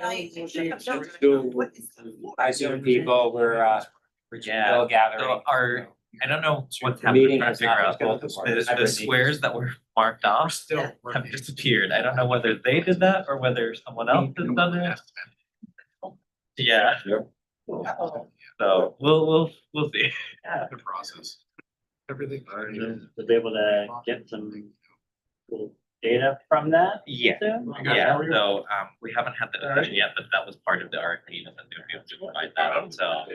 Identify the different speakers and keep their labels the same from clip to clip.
Speaker 1: I assume people were still gathering.
Speaker 2: So I don't know what's
Speaker 1: The
Speaker 2: happening,
Speaker 1: meeting
Speaker 2: trying
Speaker 1: has
Speaker 2: to figure
Speaker 1: not
Speaker 2: out,
Speaker 1: been scheduled for.
Speaker 2: the squares that were marked off have disappeared. I don't know whether they did that or whether someone else has done it. Yeah, so we'll see.
Speaker 3: The process. Everything.
Speaker 4: To be able to get some cool data from that.
Speaker 2: Yeah,
Speaker 4: soon?
Speaker 2: yeah, so we haven't had the discussion yet, but that was part of the RFP that they would be able to provide that, so.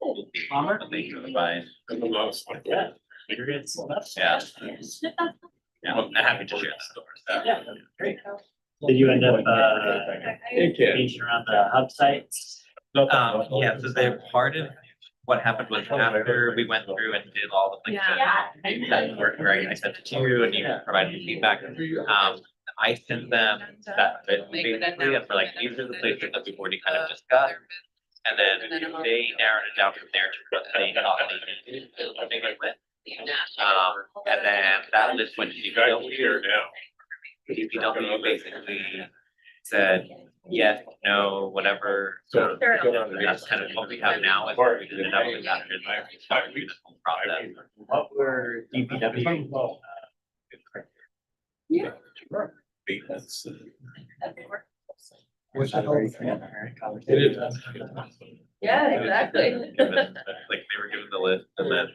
Speaker 2: We'll see what they can provide.
Speaker 4: Yeah.
Speaker 2: Yeah. Yeah, I'm happy to share that.
Speaker 4: Yeah, great. Did you end up changing around the hub sites?
Speaker 2: Yeah, so they're part of what happened was after we went through and did all the things that worked right, I sent it to you and you provided feedback. I sent them that bit basically, and for like, these are the places that we've already kind of discussed. And then they narrowed it down from there to what they thought they needed to make it with. And then that list went to DPW. DPW basically said yes, no, whatever. So that's kind of what we have now. Is we did it up with after the whole process.
Speaker 4: What were DPW?
Speaker 3: Yeah.
Speaker 4: Was that very
Speaker 3: It is.
Speaker 5: Yeah, exactly.
Speaker 2: Like they were given the list and then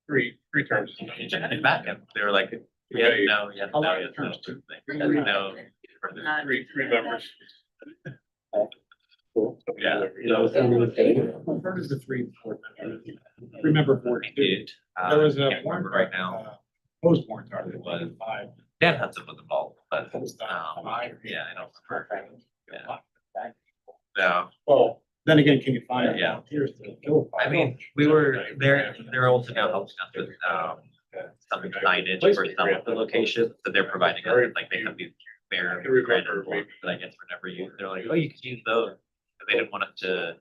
Speaker 3: Three terms.
Speaker 2: you checked it back and they were like, yeah, no, yes, no, yes, no. No.
Speaker 3: Three members.
Speaker 2: Yeah.
Speaker 3: Part of the three board members. Remember board.
Speaker 2: It,
Speaker 3: There was a
Speaker 2: can't remember right now.
Speaker 3: Post warrant article.
Speaker 2: It was-
Speaker 3: Five.
Speaker 2: Dan Hudson was involved, but,
Speaker 3: Yeah.
Speaker 2: I don't remember. Yeah. No,
Speaker 3: Well, then again, can you find?
Speaker 2: Yeah.
Speaker 3: Volunteers to fill
Speaker 2: I mean, they're also now helping us with, some signage for some of the locations that they're providing us, like they have these bare granite ones that I guess were never used. They're like, oh, you could use those. But they didn't want us to,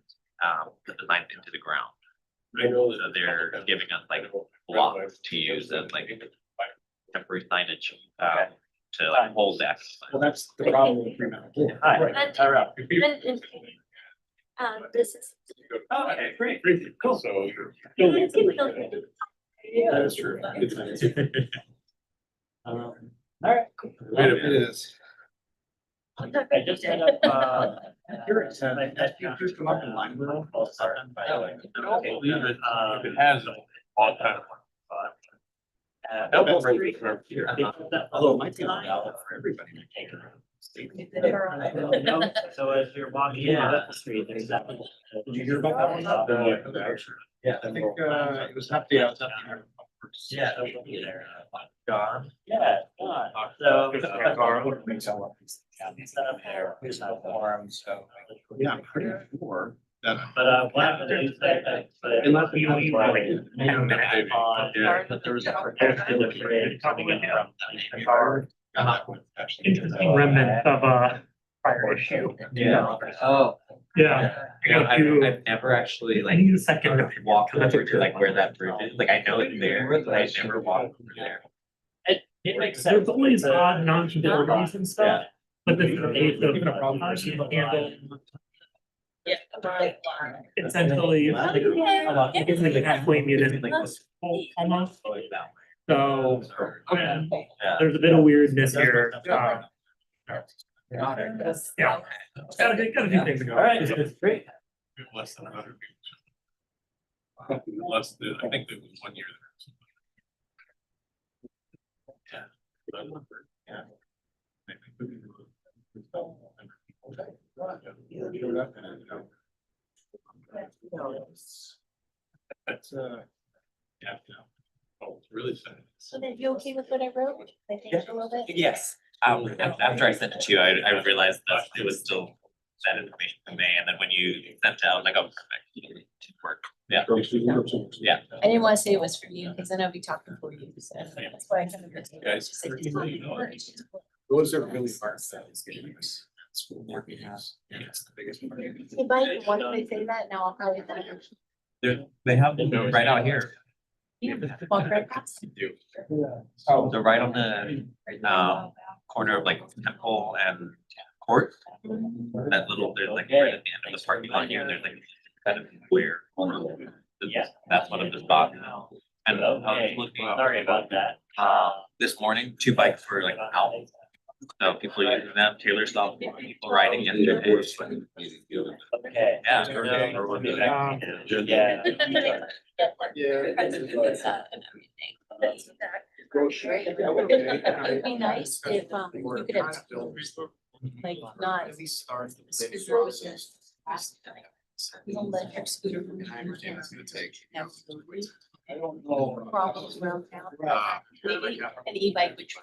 Speaker 2: put the signs into the ground.
Speaker 3: I know that
Speaker 2: So they're giving us like blocks to use as like temporary signage, to like hold that.
Speaker 3: Well, that's the problem with Fremantle.
Speaker 4: Hi.
Speaker 3: Right.
Speaker 4: All right.
Speaker 5: This is.
Speaker 4: Okay, great.
Speaker 3: Cool. So. That is true.
Speaker 4: All right.
Speaker 3: It is.
Speaker 4: I just set up,
Speaker 3: Curious, have
Speaker 4: I just come up in line with them.
Speaker 3: If it has all kind of.
Speaker 4: Although it might take a while for everybody to take it. So as you're walking in up the street, there's that.
Speaker 3: Did you hear about that one?
Speaker 4: Yeah.
Speaker 3: I think, it was up the outside.
Speaker 4: Yeah.
Speaker 2: John.
Speaker 4: Yeah. So. Set up there,
Speaker 1: There's no forum, so.
Speaker 3: Yeah, I'm pretty sure that.
Speaker 4: but what happened is that.
Speaker 3: Unless
Speaker 4: we
Speaker 3: we-
Speaker 4: on,
Speaker 3: Yeah.
Speaker 4: that there was a proposal created coming in from the car.
Speaker 6: Interesting remnant of a prior issue.
Speaker 2: Yeah.
Speaker 1: Oh.
Speaker 6: Yeah. I got
Speaker 2: I've never actually
Speaker 6: I
Speaker 2: like
Speaker 6: need a second.
Speaker 2: walked over to like where that bridge is. Like I know it's there, but I never walked over there.
Speaker 4: It makes sense.
Speaker 6: There's always odd non-conformities and stuff, but this is a case of how you handle
Speaker 5: Yeah.
Speaker 6: essentially. It's like a halfway muted, like almost. So there's a bit of weirdness here. Yeah. Gotta do things.
Speaker 4: All right, it's great.
Speaker 3: Less than 100 people. Less than, I think it was 1 year there. Yeah. That's, yeah. Oh, it's really sad.
Speaker 5: So then you okay with what I wrote? I think a little bit.
Speaker 2: Yes, after I sent it to you, I realized that it was still that information from me, and then when you sent it, I was like, oh, perfect. It worked. Yeah. Yeah.
Speaker 5: I didn't want to say it was for you because then I'll be talking for you. So that's why I kind of.
Speaker 3: Guys,
Speaker 5: Just like, it's not important.
Speaker 3: those are really hard things. Getting this school board meetings. Yeah, it's the biggest part.
Speaker 5: Hey, Mike, why don't I say that? Now I'll probably.
Speaker 2: They have them right out here.
Speaker 5: Walk right past.
Speaker 2: Oh, they're right on the corner of like Temple and court. That little, there's like right at the end of the parking lot here, there's like kind of where.
Speaker 4: Yeah.
Speaker 2: That's one of the spots. And I was looking.
Speaker 4: Sorry about that.
Speaker 2: This morning, 2 bikes were like out. So people using them, Taylor saw people riding yesterday.
Speaker 4: Okay.
Speaker 2: Yeah.
Speaker 5: It'd be nice if, you could have, like, not. Electric scooter. Problems around town. Maybe an e-bike, which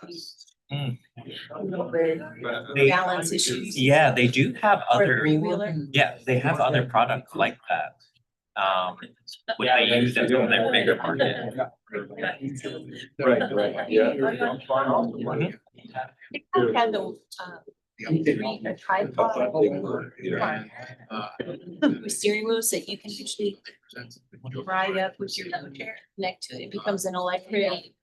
Speaker 5: balance issues.
Speaker 2: Yeah, they do have
Speaker 5: Or a
Speaker 2: other,
Speaker 5: three-wheeler.
Speaker 2: yeah, they have other products like that. What they use as their bigger market.
Speaker 3: Right, yeah.
Speaker 5: I had the, a tripod. With steering wheels that you can usually ride up with your wheelchair, connect to it, it becomes an electric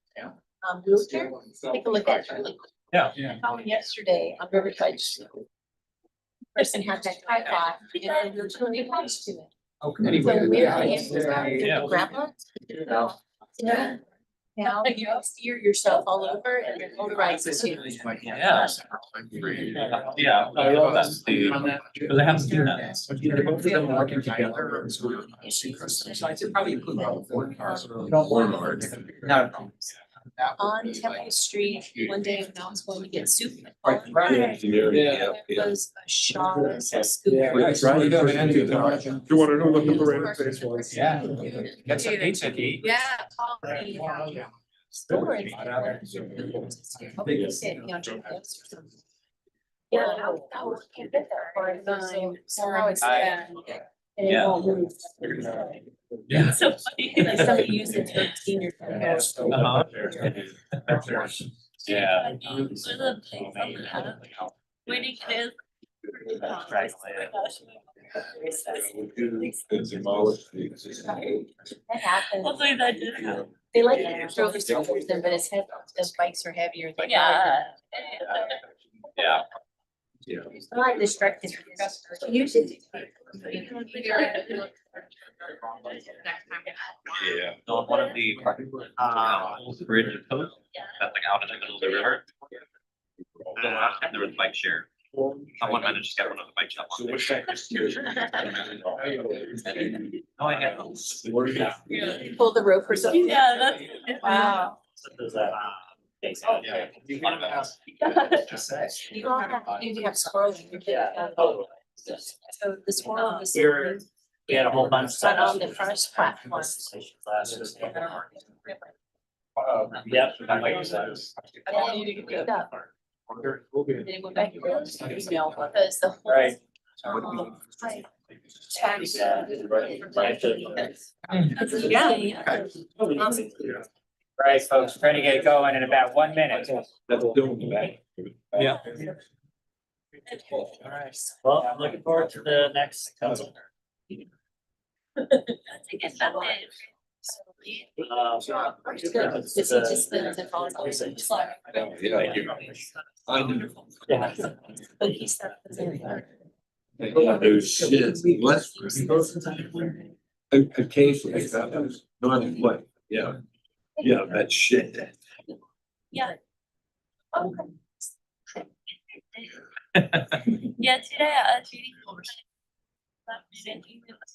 Speaker 5: wheelchair. Take a look at it.
Speaker 2: Yeah.
Speaker 5: Found yesterday on Riverside. Person had that tripod and the wheelchair attached to it. So we're grandma. Yeah. Now you steer yourself all over and it motorizes you.
Speaker 2: Yeah. Yeah, that's the, because I haven't seen that.
Speaker 3: Both of them working together. So I should probably include all 4 cars. Not a problem.
Speaker 5: On Temple Street, one day when I was going to get soup.
Speaker 3: Right.
Speaker 5: There was a Shaw scooter.
Speaker 7: You wanna know what the parade face was?
Speaker 1: Yeah. Get some pizza to eat.
Speaker 5: Yeah. Store in there. Probably just sit, you know, drink this or something. Yeah, I was can't get there for a time, so now it's.
Speaker 1: Yeah.
Speaker 5: And it won't move.
Speaker 2: Yeah.
Speaker 5: So funny, like somebody used it to senior.
Speaker 2: Uh-huh. Yeah.
Speaker 5: Waiting it is. That happens.
Speaker 8: Hopefully that did happen.
Speaker 5: They like to throw the stuff with them, but it's heavy, those bikes are heavier. They
Speaker 8: Yeah.
Speaker 2: Yeah.
Speaker 5: I like distracted. Use it.
Speaker 2: Yeah. So one of the, bridge posts, that's like out in the middle of the river. The last time there was bike share. Someone managed to get one of the bike shop. Oh, I get those.
Speaker 5: Pull the rope or something.
Speaker 8: Yeah, that's.
Speaker 5: Wow.
Speaker 4: Does that?
Speaker 2: Yeah.
Speaker 5: You all have, you do have squirrels in your kid. So the squirrel was.
Speaker 4: Here, we had a whole bunch.
Speaker 5: But on the first platform.
Speaker 4: Yep.
Speaker 5: And then you picked up. Then it went back to the email because the whole.
Speaker 4: Right.
Speaker 5: Tax.
Speaker 1: Right, folks, trying to get it going in about 1 minute.
Speaker 3: That's doing that.
Speaker 2: Yeah.
Speaker 4: Alright, well, I'm looking forward to the next council.
Speaker 5: It's good, because he just spins and falls off.
Speaker 4: Yeah.
Speaker 5: But he's stuck.
Speaker 3: Those shit, less. Occasionally, not what, yeah, yeah, that shit.
Speaker 8: Yeah. Yeah, today, Judy.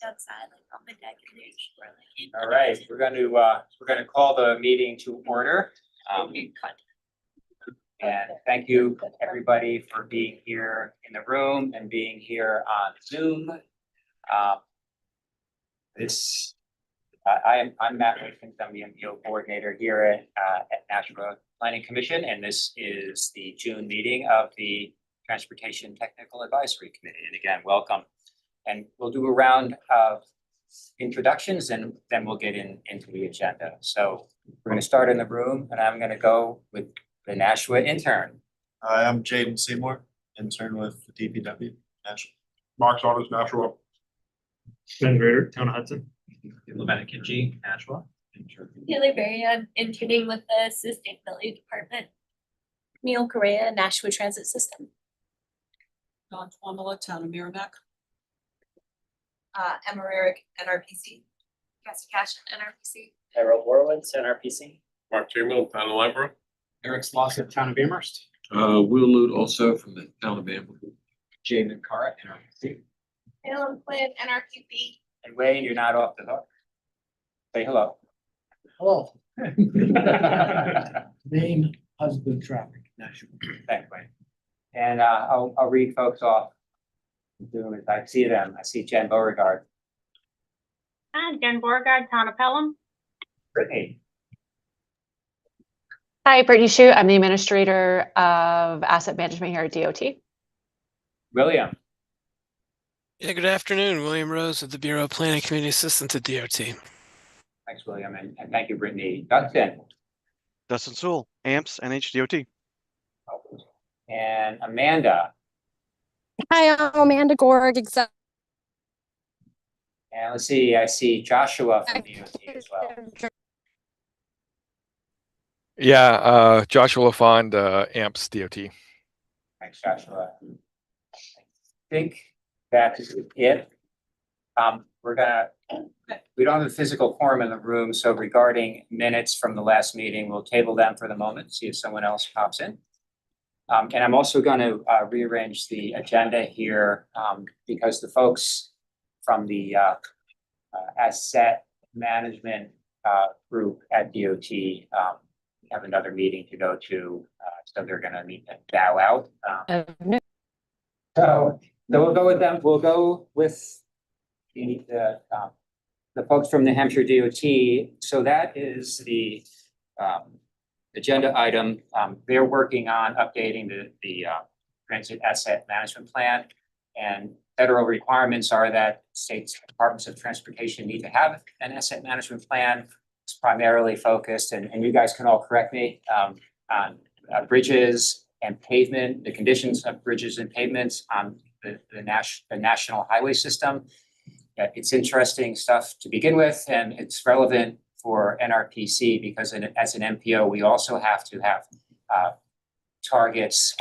Speaker 8: Outside, like on the deck, and they're just like.
Speaker 1: All right, we're gonna call the meeting to order. And thank you, everybody, for being here in the room and being here on Zoom. I'm Matt Wickens, I'm the MPO coordinator here at Nashua Planning Commission, and this is the June meeting of the Transportation Technical Advisory Committee. And again, welcome. And we'll do a round of introductions and then we'll get into the agenda. So we're going to start in the room and I'm going to go with the Nashua intern.
Speaker 9: Hi, I'm Jaden Seymour, intern with the DPW.
Speaker 7: Mark's Autos Natural.
Speaker 6: Ben Grader, Town of Hudson.
Speaker 2: Lieutenant Kinji, Nashua.
Speaker 8: Taylor Berry, I'm interning with the sustainability department.
Speaker 5: Neil Correa, Nashua Transit System.
Speaker 10: Don Twomola, Town of Merrimack.
Speaker 8: Emma Rarick, NRPC. Cassie Cash, NRPC.
Speaker 4: Harold Horowitz, NRPC.
Speaker 7: Mark Chamberlain, Town of Lyborough.
Speaker 3: Eric Slosson, Town of Amherst.
Speaker 7: Will Newt, also from the Town of Amherst.
Speaker 3: Jay McCara, NRPC.
Speaker 8: Alan Flynn, NRPC.
Speaker 1: And Wayne, you're not off the hook. Say hello.
Speaker 3: Hello.
Speaker 1: Thanks,
Speaker 3: Main husband traffic national.
Speaker 1: Wayne. And I'll read folks off. Zoom as I see them. I see Jen Beauregard.
Speaker 11: Hi, Jen Beauregard, Town of Pelham.
Speaker 1: Brittany.
Speaker 12: Hi, Brittany Shute. I'm the administrator of asset management here at DOT.
Speaker 1: William.
Speaker 13: Yeah, good afternoon. William Rose of the Bureau of Planning Community Assistance at DOT.
Speaker 1: Thanks, William, and thank you, Brittany. Dustin.
Speaker 9: Dustin Sewell, AMPS, NHDOT.
Speaker 1: And Amanda.
Speaker 14: Hi, I'm Amanda Gorg, exec.
Speaker 1: And let's see, I see Joshua from DOT as well.
Speaker 7: Yeah, Joshua LaFond, AMPS DOT.
Speaker 1: Thanks, Joshua. I think that is it. We don't have a physical quorum in the room, so regarding minutes from the last meeting, we'll table them for the moment, see if someone else pops in. And I'm also going to rearrange the agenda here because the folks from the asset management group at DOT have another meeting to go to, so they're going to need to bow out. So we'll go with them. We'll go with the folks from New Hampshire DOT. So that is the agenda item. They're working on updating the transit asset management plan, and federal requirements are that states departments of transportation need to have an asset management plan. It's primarily focused, and you guys can all correct me, on bridges and pavement, the conditions of bridges and pavements on the national highway system. It's interesting stuff to begin with, and it's relevant for NRPC because as an MPO, we also have to have targets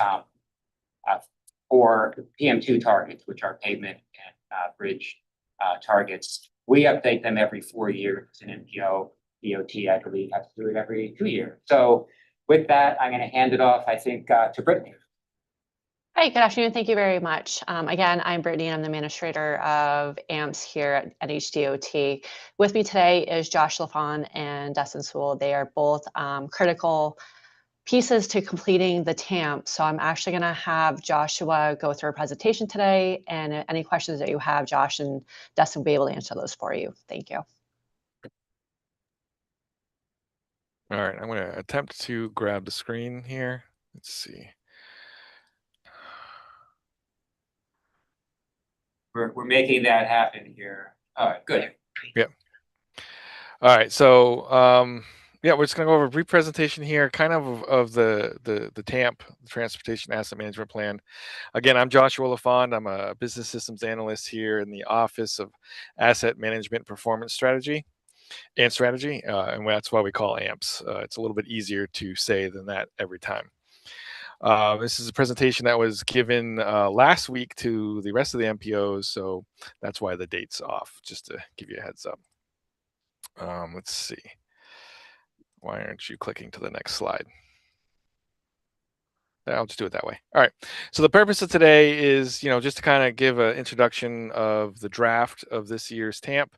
Speaker 1: for PM2 targets, which are pavement and bridge targets. We update them every 4 years as an MPO. DOT, I believe, has to do it every 2 years. So with that, I'm going to hand it off, I think, to Brittany.
Speaker 12: Hi, good afternoon. Thank you very much. Again, I'm Brittany. I'm the administrator of AMPS here at NHDOT. With me today is Josh LaFond and Dustin Sewell. They are both critical pieces to completing the TAMP. So I'm actually going to have Joshua go through a presentation today, and any questions that you have, Josh and Dustin will be able to answer those for you. Thank you.
Speaker 7: All right, I'm going to attempt to grab the screen here. Let's see.
Speaker 1: We're making that happen here. All right, good.
Speaker 7: Yep. All right, so yeah, we're just going to go over a brief presentation here, kind of the TAMP, the Transportation Asset Management Plan. Again, I'm Joshua LaFond. I'm a business systems analyst here in the Office of Asset Management Performance Strategy. And that's why we call AMPS. It's a little bit easier to say than that every time. This is a presentation that was given last week to the rest of the MPOs, so that's why the date's off, just to give you a heads up. Let's see. Why aren't you clicking to the next slide? I'll just do it that way. All right. So the purpose of today is, just to kind of give an introduction of the draft of this year's TAMP,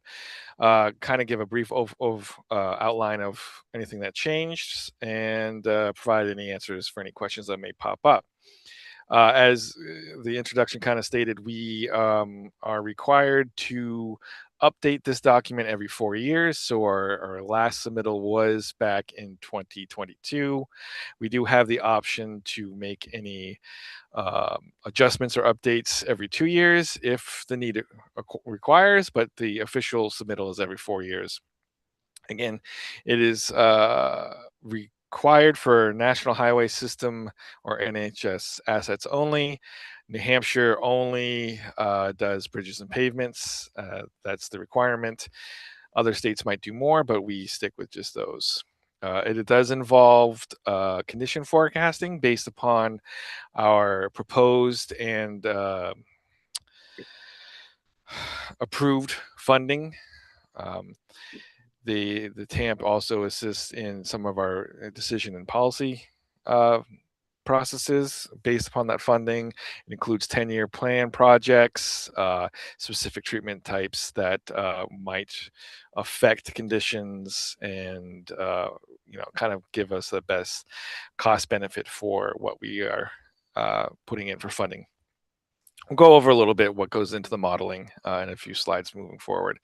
Speaker 7: kind of give a brief outline of anything that changed, and provide any answers for any questions that may pop up. As the introduction kind of stated, we are required to update this document every 4 years. So our last submittal was back in 2022. We do have the option to make any adjustments or updates every 2 years if the need requires, but the official submittal is every 4 years. Again, it is required for National Highway System or NHS assets only. New Hampshire only does bridges and pavements. That's the requirement. Other states might do more, but we stick with just those. It does involve condition forecasting based upon our proposed and approved funding. The TAMP also assists in some of our decision and policy processes based upon that funding. It includes 10-year plan projects, specific treatment types that might affect conditions, and kind of give us the best cost benefit for what we are putting in for funding. We'll go over a little bit what goes into the modeling in a few slides moving forward.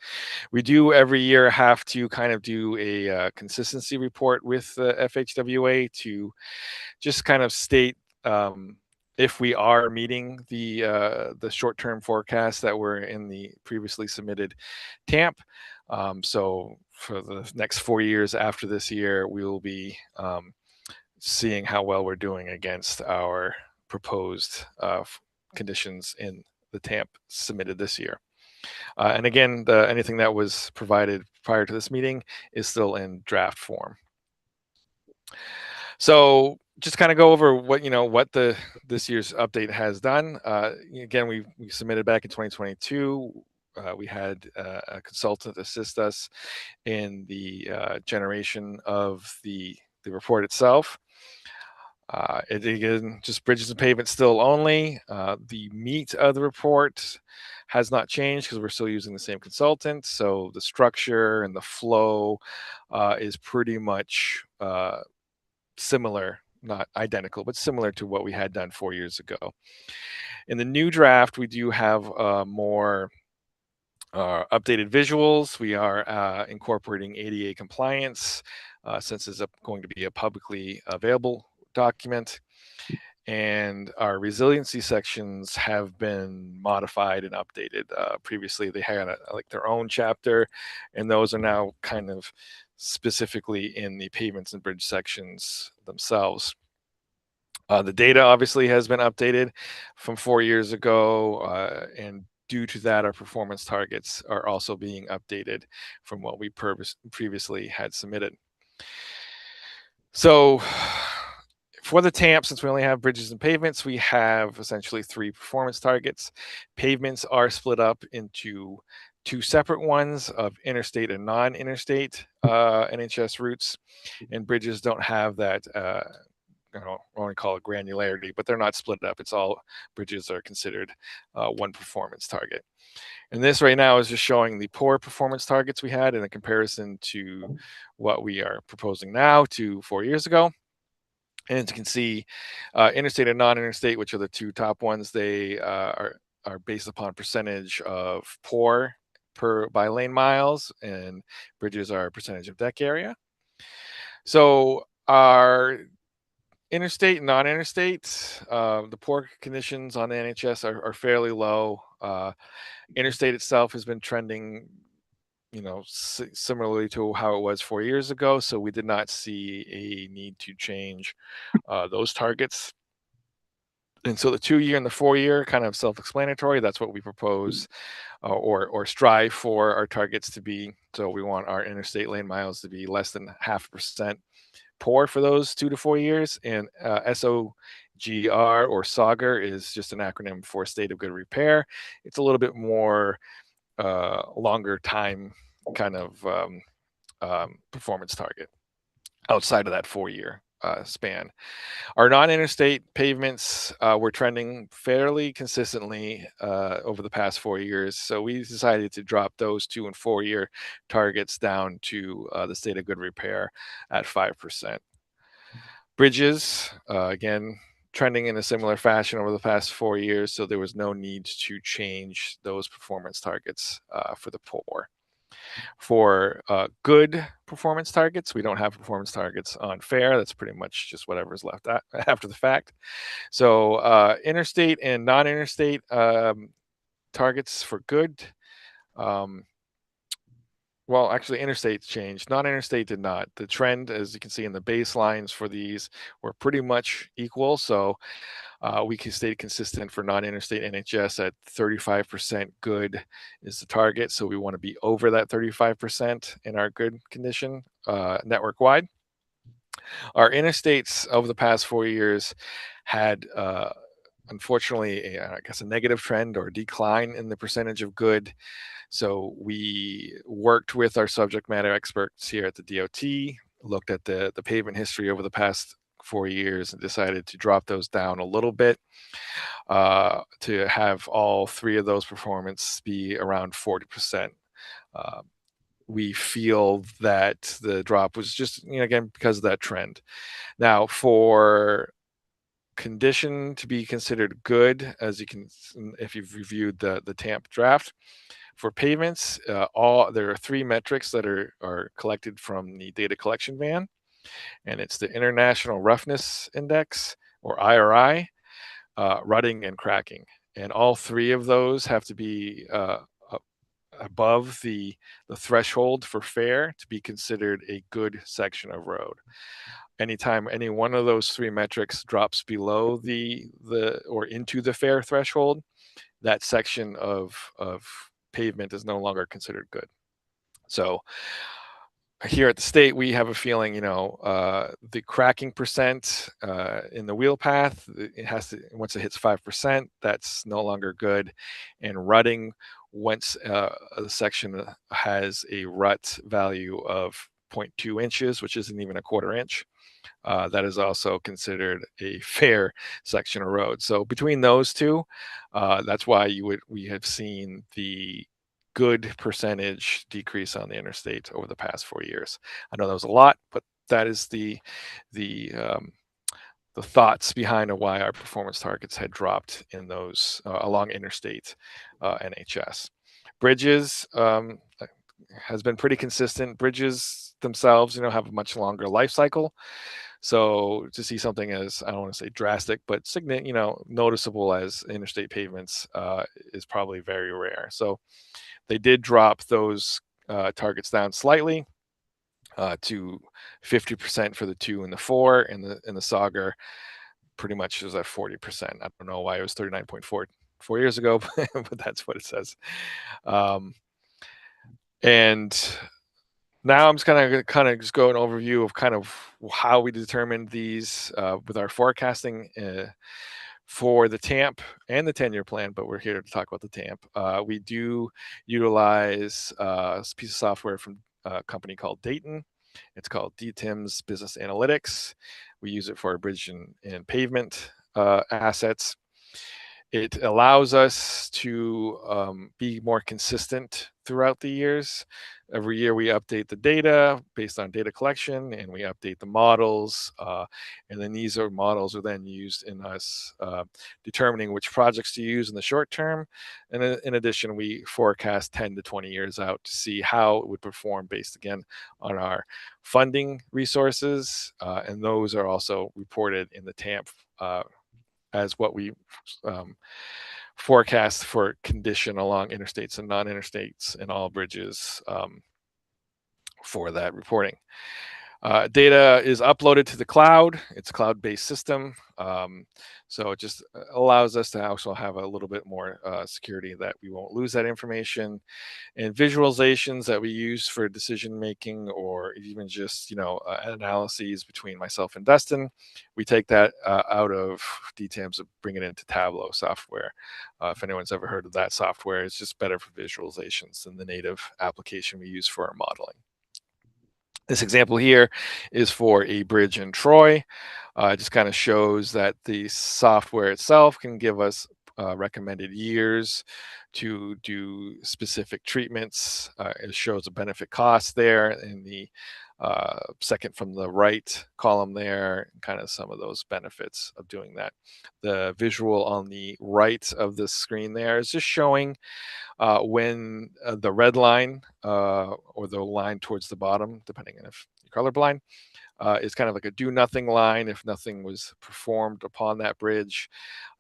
Speaker 7: We do every year have to kind of do a consistency report with the FHWA to just kind of state if we are meeting the short-term forecast that were in the previously submitted TAMP. So for the next 4 years after this year, we will be seeing how well we're doing against our proposed conditions in the TAMP submitted this year. And again, anything that was provided prior to this meeting is still in draft form. So just kind of go over what this year's update has done. Again, we submitted back in 2022. We had a consultant assist us in the generation of the report itself. It again, just bridges and pavements still only. The meat of the report has not changed because we're still using the same consultant. So the structure and the flow is pretty much similar, not identical, but similar to what we had done 4 years ago. In the new draft, we do have more updated visuals. We are incorporating ADA compliance since it's going to be a publicly available document, and our resiliency sections have been modified and updated. Previously they had like their own chapter, and those are now kind of specifically in the pavements and bridge sections themselves. The data obviously has been updated from 4 years ago, and due to that, our performance targets are also being updated from what we previously had submitted. So for the TAMP, since we only have bridges and pavements, we have essentially 3 performance targets. Pavements are split up into 2 separate ones of interstate and non-interstate NHS routes, and bridges don't have that, I want to call it granularity, but they're not split up. It's all bridges are considered one performance target. And this right now is just showing the poor performance targets we had in a comparison to what we are proposing now to 4 years ago. And as you can see, interstate and non-interstate, which are the 2 top ones, they are based upon percentage of poor by lane miles, and bridges are percentage of deck area. So our interstate and non-interstate, the poor conditions on the NHS are fairly low. Interstate itself has been trending, similarly to how it was 4 years ago. So we did not see a need to change those targets. And so the 2-year and the 4-year kind of self-explanatory. That's what we propose or strive for our targets to be. So we want our interstate lane miles to be less than 0.5% poor for those 2 to 4 years. And SOGR or SOGR is just an acronym for state of good repair. It's a little bit more longer time kind of performance target outside of that 4-year span. Our non-interstate pavements were trending fairly consistently over the past 4 years. So we decided to drop those 2 and 4-year targets down to the state of good repair at 5%. Bridges, again, trending in a similar fashion over the past 4 years. So there was no need to change those performance targets for the poor. For good performance targets, we don't have performance targets on fair. That's pretty much just whatever's left after the fact. So interstate and non-interstate targets for good. Well, actually, interstate changed. Non-interstate did not. The trend, as you can see in the baselines for these, were pretty much equal. So we can stay consistent for non-interstate NHS at 35% good is the target. So we want to be over that 35% in our good condition network wide. Our interstates over the past 4 years had, unfortunately, I guess a negative trend or decline in the percentage of good. So we worked with our subject matter experts here at the DOT, looked at the pavement history over the past 4 years and decided to drop those down a little bit to have all three of those performance be around 40%. Uh, we feel that the drop was just, again, because of that trend. Now, for condition to be considered good, as you can, if you've reviewed the TAMP draft, for pavements, there are three metrics that are collected from the data collection van, and it's the International Roughness Index, or IRI, rutting, and cracking. And all three of those have to be above the threshold for fair to be considered a good section of road. Anytime any one of those three metrics drops below the or into the fair threshold, that section of pavement is no longer considered good. So here at the state, we have a feeling, the cracking percent in the wheel path, it has to, once it hits 5%, that's no longer good. And rutting, once a section has a rut value of 0.2 inches, which isn't even a quarter inch, that is also considered a fair section of road. So between those two, that's why we have seen the good percentage decrease on the interstate over the past 4 years. I know that was a lot, but that is the thoughts behind why our performance targets had dropped in those along interstate NHS. Bridges has been pretty consistent. Bridges themselves, have a much longer life cycle. So to see something as, I don't want to say drastic, but noticeable as interstate pavements is probably very rare. So they did drop those targets down slightly to 50% for the 2 and the 4, and the Sauger pretty much is at 40%. I don't know why it was 39.4 4 years ago, but that's what it says. And now I'm just kind of just go an overview of kind of how we determined these with our forecasting for the TAMP and the 10-year plan, but we're here to talk about the TAMP. We do utilize a piece of software from a company called Dayton. It's called DTIMS Business Analytics. We use it for our bridge and pavement assets. It allows us to be more consistent throughout the years. Every year we update the data based on data collection, and we update the models. And then these models are then used in us determining which projects to use in the short term. And in addition, we forecast 10 to 20 years out to see how it would perform based, again, on our funding resources. And those are also reported in the TAMP as what we forecast for condition along interstates and non-interstates and all bridges for that reporting. Data is uploaded to the cloud. It's a cloud-based system. So it just allows us to also have a little bit more security that we won't lose that information. And visualizations that we use for decision-making, or even just, analyses between myself and Dustin, we take that out of DTAMS and bring it into Tableau software. If anyone's ever heard of that software, it's just better for visualizations than the native application we use for our modeling. This example here is for a bridge in Troy. It just kind of shows that the software itself can give us recommended years to do specific treatments. It shows a benefit cost there in the second from the right column there, kind of some of those benefits of doing that. The visual on the right of the screen there is just showing when the red line or the line towards the bottom, depending on if you're colorblind, is kind of like a do nothing line. If nothing was performed upon that bridge,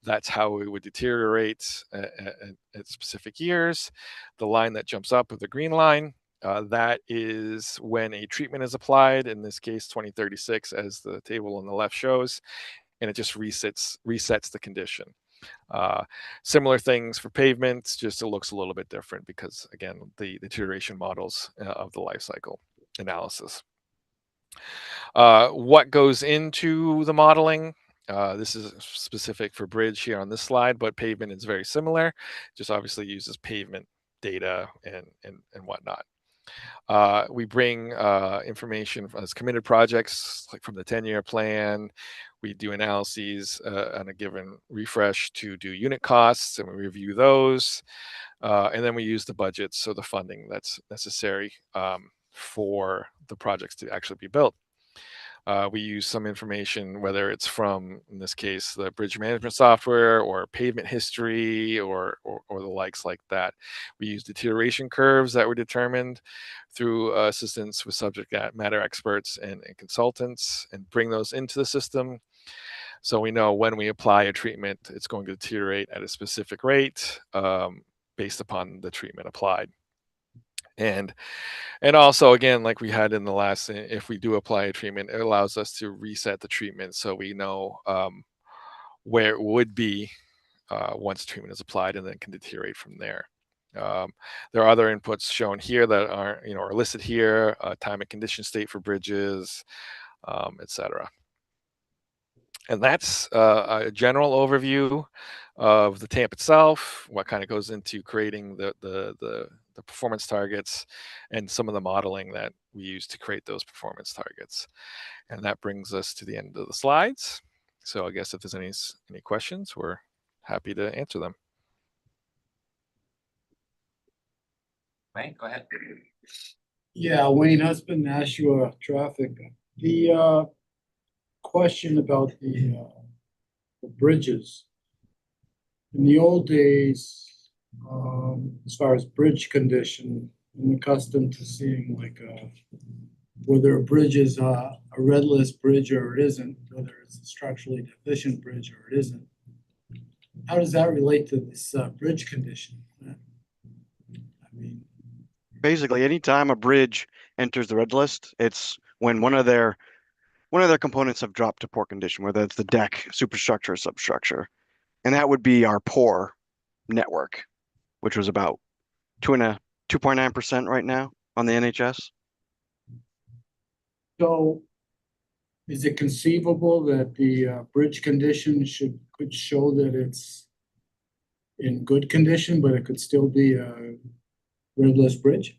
Speaker 7: that's how it would deteriorate at specific years. The line that jumps up with the green line, that is when a treatment is applied, in this case 2036, as the table on the left shows, and it just resets the condition. Similar things for pavements, just it looks a little bit different because, again, the deterioration models of the life cycle analysis. What goes into the modeling? This is specific for bridge here on this slide, but pavement is very similar. Just obviously uses pavement data and whatnot. We bring information as committed projects, like from the 10-year plan. We do analyses on a given refresh to do unit costs, and we review those. And then we use the budgets, so the funding that's necessary for the projects to actually be built. We use some information, whether it's from, in this case, the bridge management software or pavement history or the likes like that. We use deterioration curves that were determined through assistance with subject matter experts and consultants, and bring those into the system. So we know when we apply a treatment, it's going to deteriorate at a specific rate based upon the treatment applied. And also, again, like we had in the last, if we do apply a treatment, it allows us to reset the treatment so we know where it would be once treatment is applied, and then can deteriorate from there. There are other inputs shown here that are listed here: time and condition state for bridges, etc. And that's a general overview of the TAMP itself, what kind of goes into creating the performance targets, and some of the modeling that we use to create those performance targets. And that brings us to the end of the slides. So I guess if there's any questions, we're happy to answer them.
Speaker 1: Wayne, go ahead.
Speaker 10: Yeah, Wayne Husband, Nashua Traffic. The question about the bridges. In the old days, as far as bridge condition, I'm accustomed to seeing like whether a bridge is a red list bridge or it isn't, whether it's a structurally deficient bridge or it isn't. How does that relate to this bridge condition? I mean,
Speaker 15: basically, anytime a bridge enters the red list, it's when one of their components have dropped to poor condition, whether it's the deck, superstructure, or substructure. And that would be our poor network, which was about 2.9% right now on the NHS.
Speaker 10: so is it conceivable that the bridge condition could show that it's in good condition, but it could still be a red list bridge?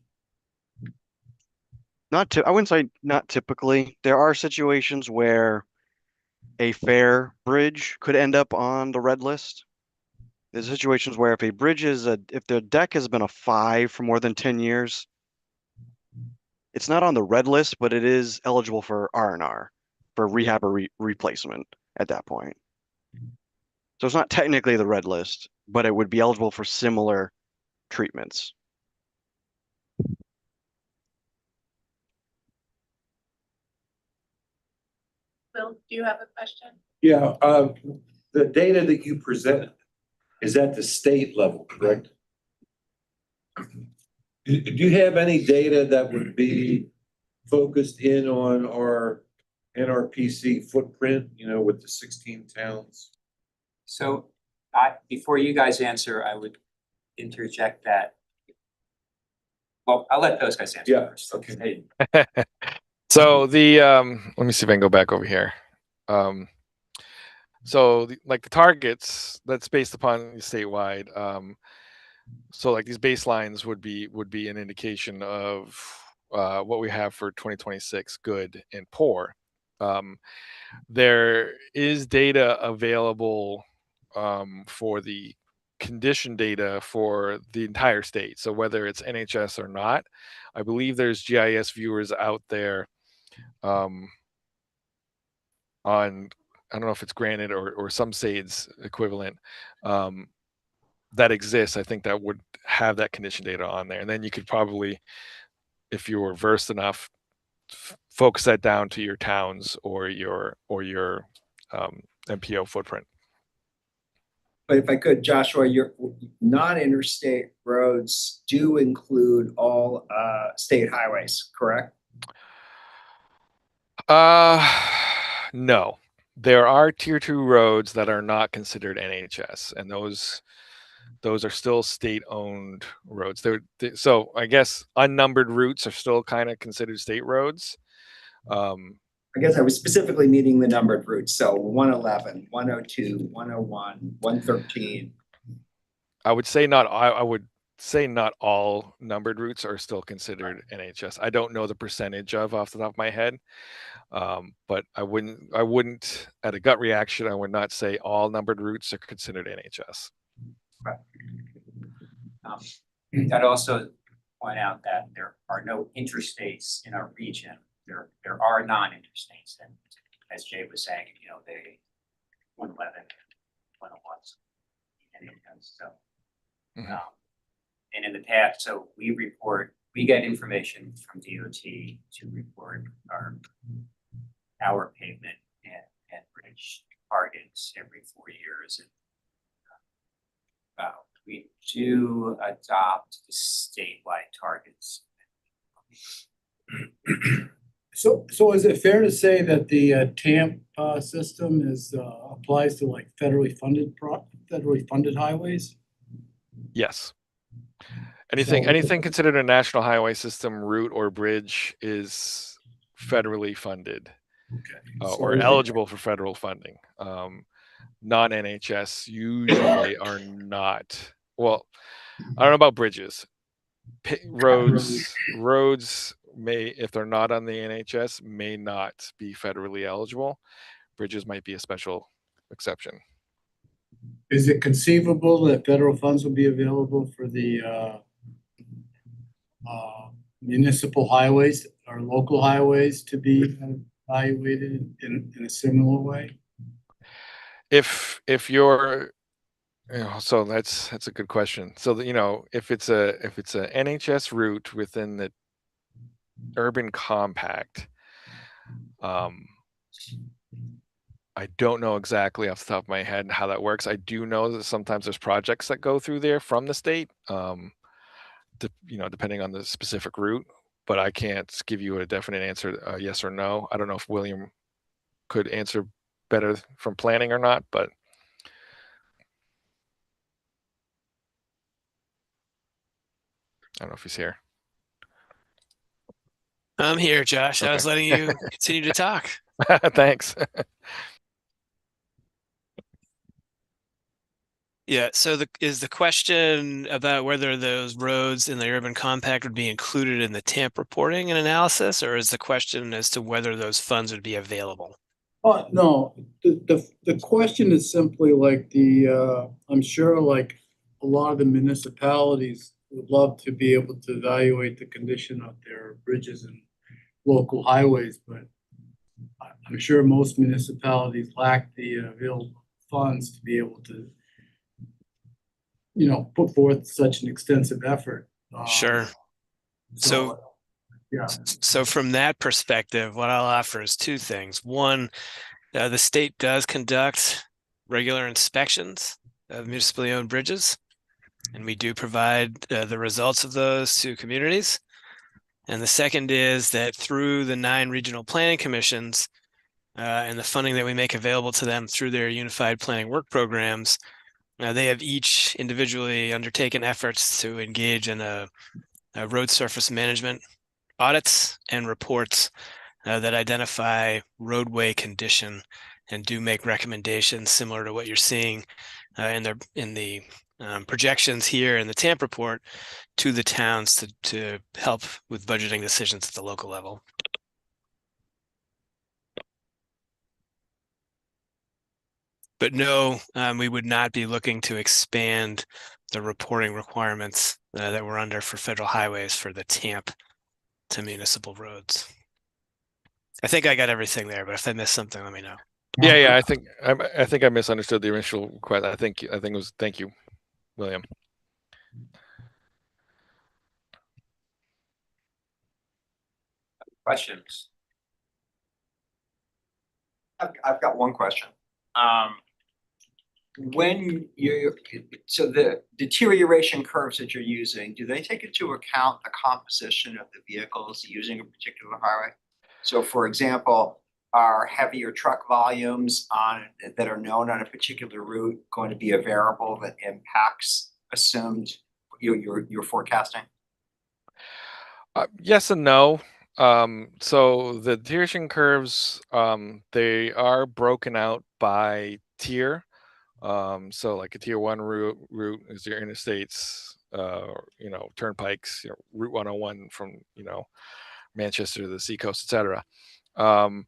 Speaker 15: I wouldn't say not typically. There are situations where a fair bridge could end up on the red list. There's situations where if a bridge if the deck has been a 5 for more than 10 years, it's not on the red list, but it is eligible for R&R, for rehab or replacement at that point. So it's not technically the red list, but it would be eligible for similar treatments.
Speaker 8: Will, do you have a question?
Speaker 16: Yeah, the data that you present is at the state level, correct? Do you have any data that would be focused in on our NRPC footprint, with the 16 towns?
Speaker 1: So before you guys answer, I would interject that. Well, I'll let those guys answer first.
Speaker 16: Okay.
Speaker 7: So let me see if I can go back over here. So like the targets, that's based upon statewide. So like these baselines would be an indication of what we have for 2026, good and poor. There is data available for the condition data for the entire state. So whether it's NHS or not, I believe there's GIS viewers out there on, I don't know if it's Granite or some SAID's equivalent that exists. I think that would have that condition data on there. And then you could probably, if you were versed enough, focus that down to your towns or your MPO footprint.
Speaker 17: But if I could, Joshua, your non-interstate roads do include all state highways, correct?
Speaker 7: No. There are tier 2 roads that are not considered NHS, and those are still state-owned roads. So I guess unnumbered routes are still kind of considered state roads.
Speaker 17: I guess I was specifically meaning the numbered routes, so 111, 102, 101, 113.
Speaker 7: I would say not. I would say not all numbered routes are still considered NHS. I don't know the percentage off the top of my head, but I wouldn't, at a gut reaction, I would not say all numbered routes are considered NHS.
Speaker 1: I'd also point out that there are no interstates in our region. There are non-interstates, and as Jay was saying, you know, they 111, 101, so. And in the past, so we get information from DOT to report our pavement and bridge targets every 4 years. And we do adopt the statewide targets.
Speaker 10: So is it fair to say that the TAMP system applies to like federally funded highways?
Speaker 7: Yes. Anything considered a national highway system route or bridge is federally funded, or eligible for federal funding. Non-NHS usually are not. Well, I don't know about bridges. Roads may, if they're not on the NHS, may not be federally eligible. Bridges might be a special exception.
Speaker 10: Is it conceivable that federal funds will be available for the municipal highways or local highways to be evaluated in a similar way?
Speaker 7: If you're, so that's a good question. So that, if it's a NHS route within the urban compact, I don't know exactly off the top of my head how that works. I do know that sometimes there's projects that go through there from the state, depending on the specific route, but I can't give you a definite answer, yes or no. I don't know if William could answer better from planning or not, but I don't know if he's here.
Speaker 13: I'm here, Josh.
Speaker 7: Okay.
Speaker 13: I was letting you continue to talk.
Speaker 7: Thanks.
Speaker 13: Yeah, so is the question about whether those roads in the urban compact would be included in the TAMP reporting and analysis, or is the question as to whether those funds would be available?
Speaker 10: No, the question is simply like I'm sure like a lot of the municipalities would love to be able to evaluate the condition of their bridges and local highways, but I'm sure most municipalities lack the available funds to be able to, put forth such an extensive effort.
Speaker 13: Sure. So
Speaker 10: yeah.
Speaker 13: So from that perspective, what I'll offer is two things. One, the state does conduct regular inspections of municipally owned bridges, and we do provide the results of those to communities. And the second is that through the 9 regional planning commissions and the funding that we make available to them through their unified planning work programs, they have each individually undertaken efforts to engage in a road surface management audits and reports that identify roadway condition and do make recommendations similar to what you're seeing in the projections here in the TAMP report to the towns to help with budgeting decisions at the local level. But no, we would not be looking to expand the reporting requirements that we're under for federal highways for the TAMP to municipal roads. I think I got everything there, but if I missed something, let me know.
Speaker 7: Yeah. I think I misunderstood the initial question. I think it was, thank you, William.
Speaker 17: Questions? I've got one question. So the deterioration curves that you're using, do they take into account the composition of the vehicles using a particular highway? So for example, are heavier truck volumes that are known on a particular route going to be a variable that impacts assumed your forecasting?
Speaker 7: Yes and no. So the deterioration curves, they are broken out by tier. So like a tier one route is your interstates, turnpikes, Route 101 from, Manchester to the seacoast, etc. Um,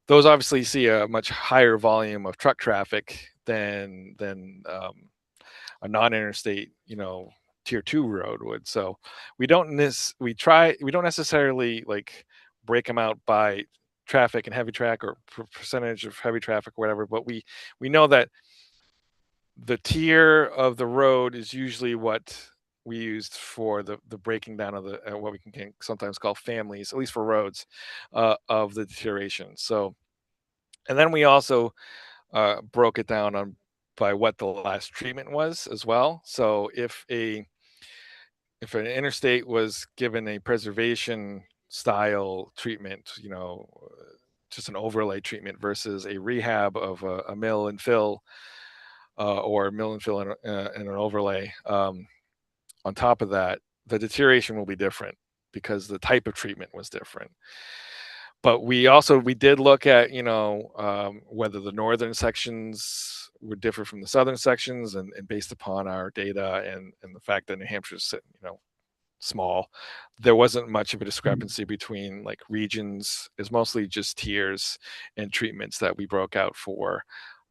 Speaker 7: those obviously see a much higher volume of truck traffic than a non-interstate, tier two road would. So we don't necessarily like break them out by traffic and heavy traffic or percentage of heavy traffic or whatever, but we know that the tier of the road is usually what we used for the breaking down of the what we can sometimes call families, at least for roads, of the deterioration. So, and then we also broke it down on by what the last treatment was as well. So if an interstate was given a preservation style treatment, just an overlay treatment versus a rehab of a mill and fill, or a mill and fill and an overlay, on top of that, the deterioration will be different because the type of treatment was different. But we did look at, whether the northern sections would differ from the southern sections, and based upon our data and the fact that New Hampshire's, small, there wasn't much of a discrepancy between like regions. It's mostly just tiers and treatments that we broke out for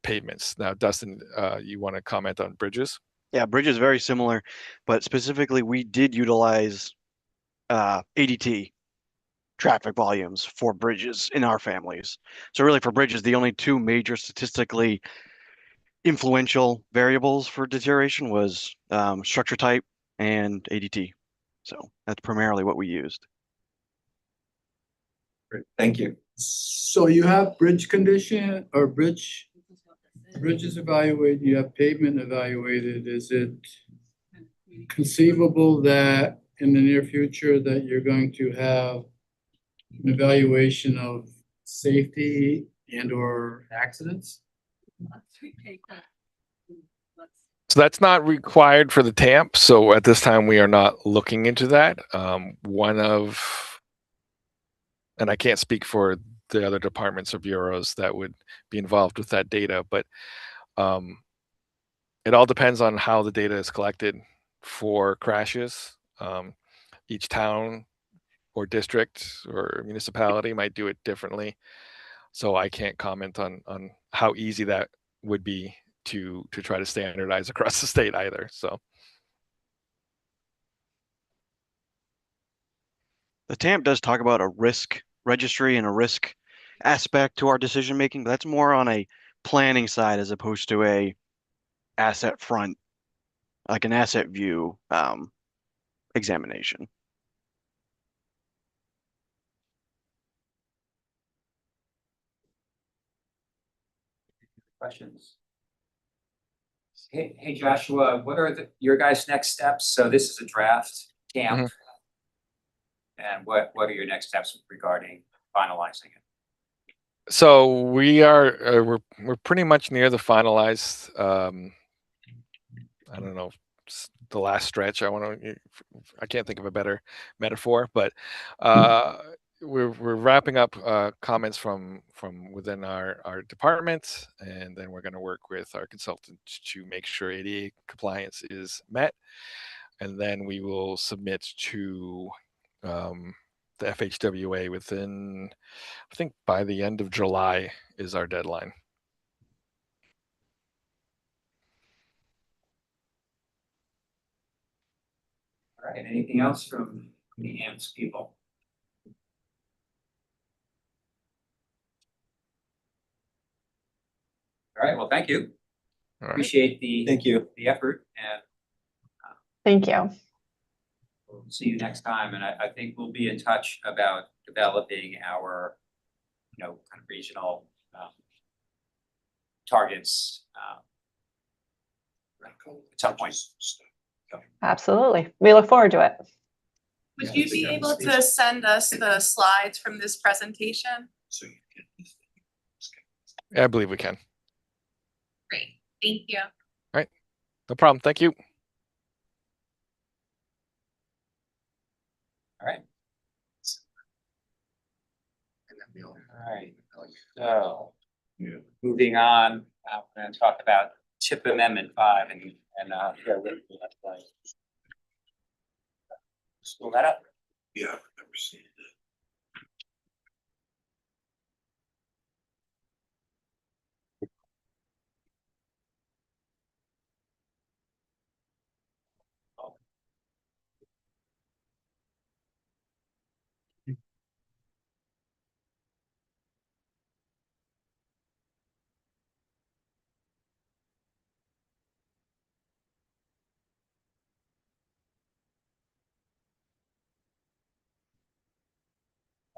Speaker 7: pavements. Now, Dustin, you want to comment on bridges?
Speaker 15: Yeah, bridges very similar, but specifically we did utilize ADT traffic volumes for bridges in our families. So really for bridges, the only two major statistically influential variables for deterioration was structure type and ADT. So that's primarily what we used.
Speaker 17: Great, thank you.
Speaker 10: So you have bridge condition or bridges evaluated, you have pavement evaluated. Is it conceivable that in the near future that you're going to have an evaluation of safety and or accidents?
Speaker 7: So that's not required for the TAMP. So at this time, we are not looking into that. And I can't speak for the other departments or bureaus that would be involved with that data, but it all depends on how the data is collected for crashes. Each town or district or municipality might do it differently. So I can't comment on how easy that would be to try to standardize across the state either. So
Speaker 15: the TAMP does talk about a risk registry and a risk aspect to our decision making, but that's more on a planning side as opposed to a asset front, like an asset view examination.
Speaker 1: Questions? Hey Joshua, what are your guys' next steps? So this is a draft TAMP. And what are your next steps regarding finalizing it?
Speaker 7: So we are we're pretty much near the finalized. I don't know, the last stretch. I can't think of a better metaphor, but we're wrapping up comments from within our department, and then we're going to work with our consultant to make sure ADA compliance is met, and then we will submit to the FHWA within, I think by the end of July is our deadline.
Speaker 1: All right, anything else from the AMPS people? All right, well, thank you. Appreciate the effort, and
Speaker 12: Thank you.
Speaker 1: we'll see you next time. And I think we'll be in touch about developing our, kind of regional targets at some point.
Speaker 12: Absolutely. We look forward to it.
Speaker 8: Would you be able to send us the slides from this presentation?
Speaker 7: Yeah, I believe we can.
Speaker 8: Great, thank you.
Speaker 7: All right, no problem. Thank you.
Speaker 1: All right. right, so moving on, we're gonna talk about TIP Amendment 5 and bear with me, that's like. Scroll that up.
Speaker 16: Yeah, I've never seen that.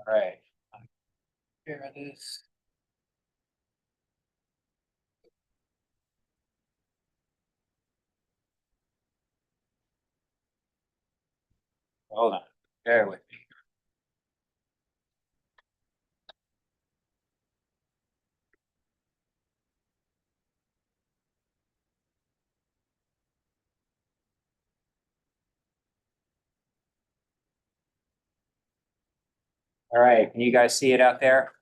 Speaker 1: All right. Here it is. Hold on, bear with me. All right, can you guys see it out there?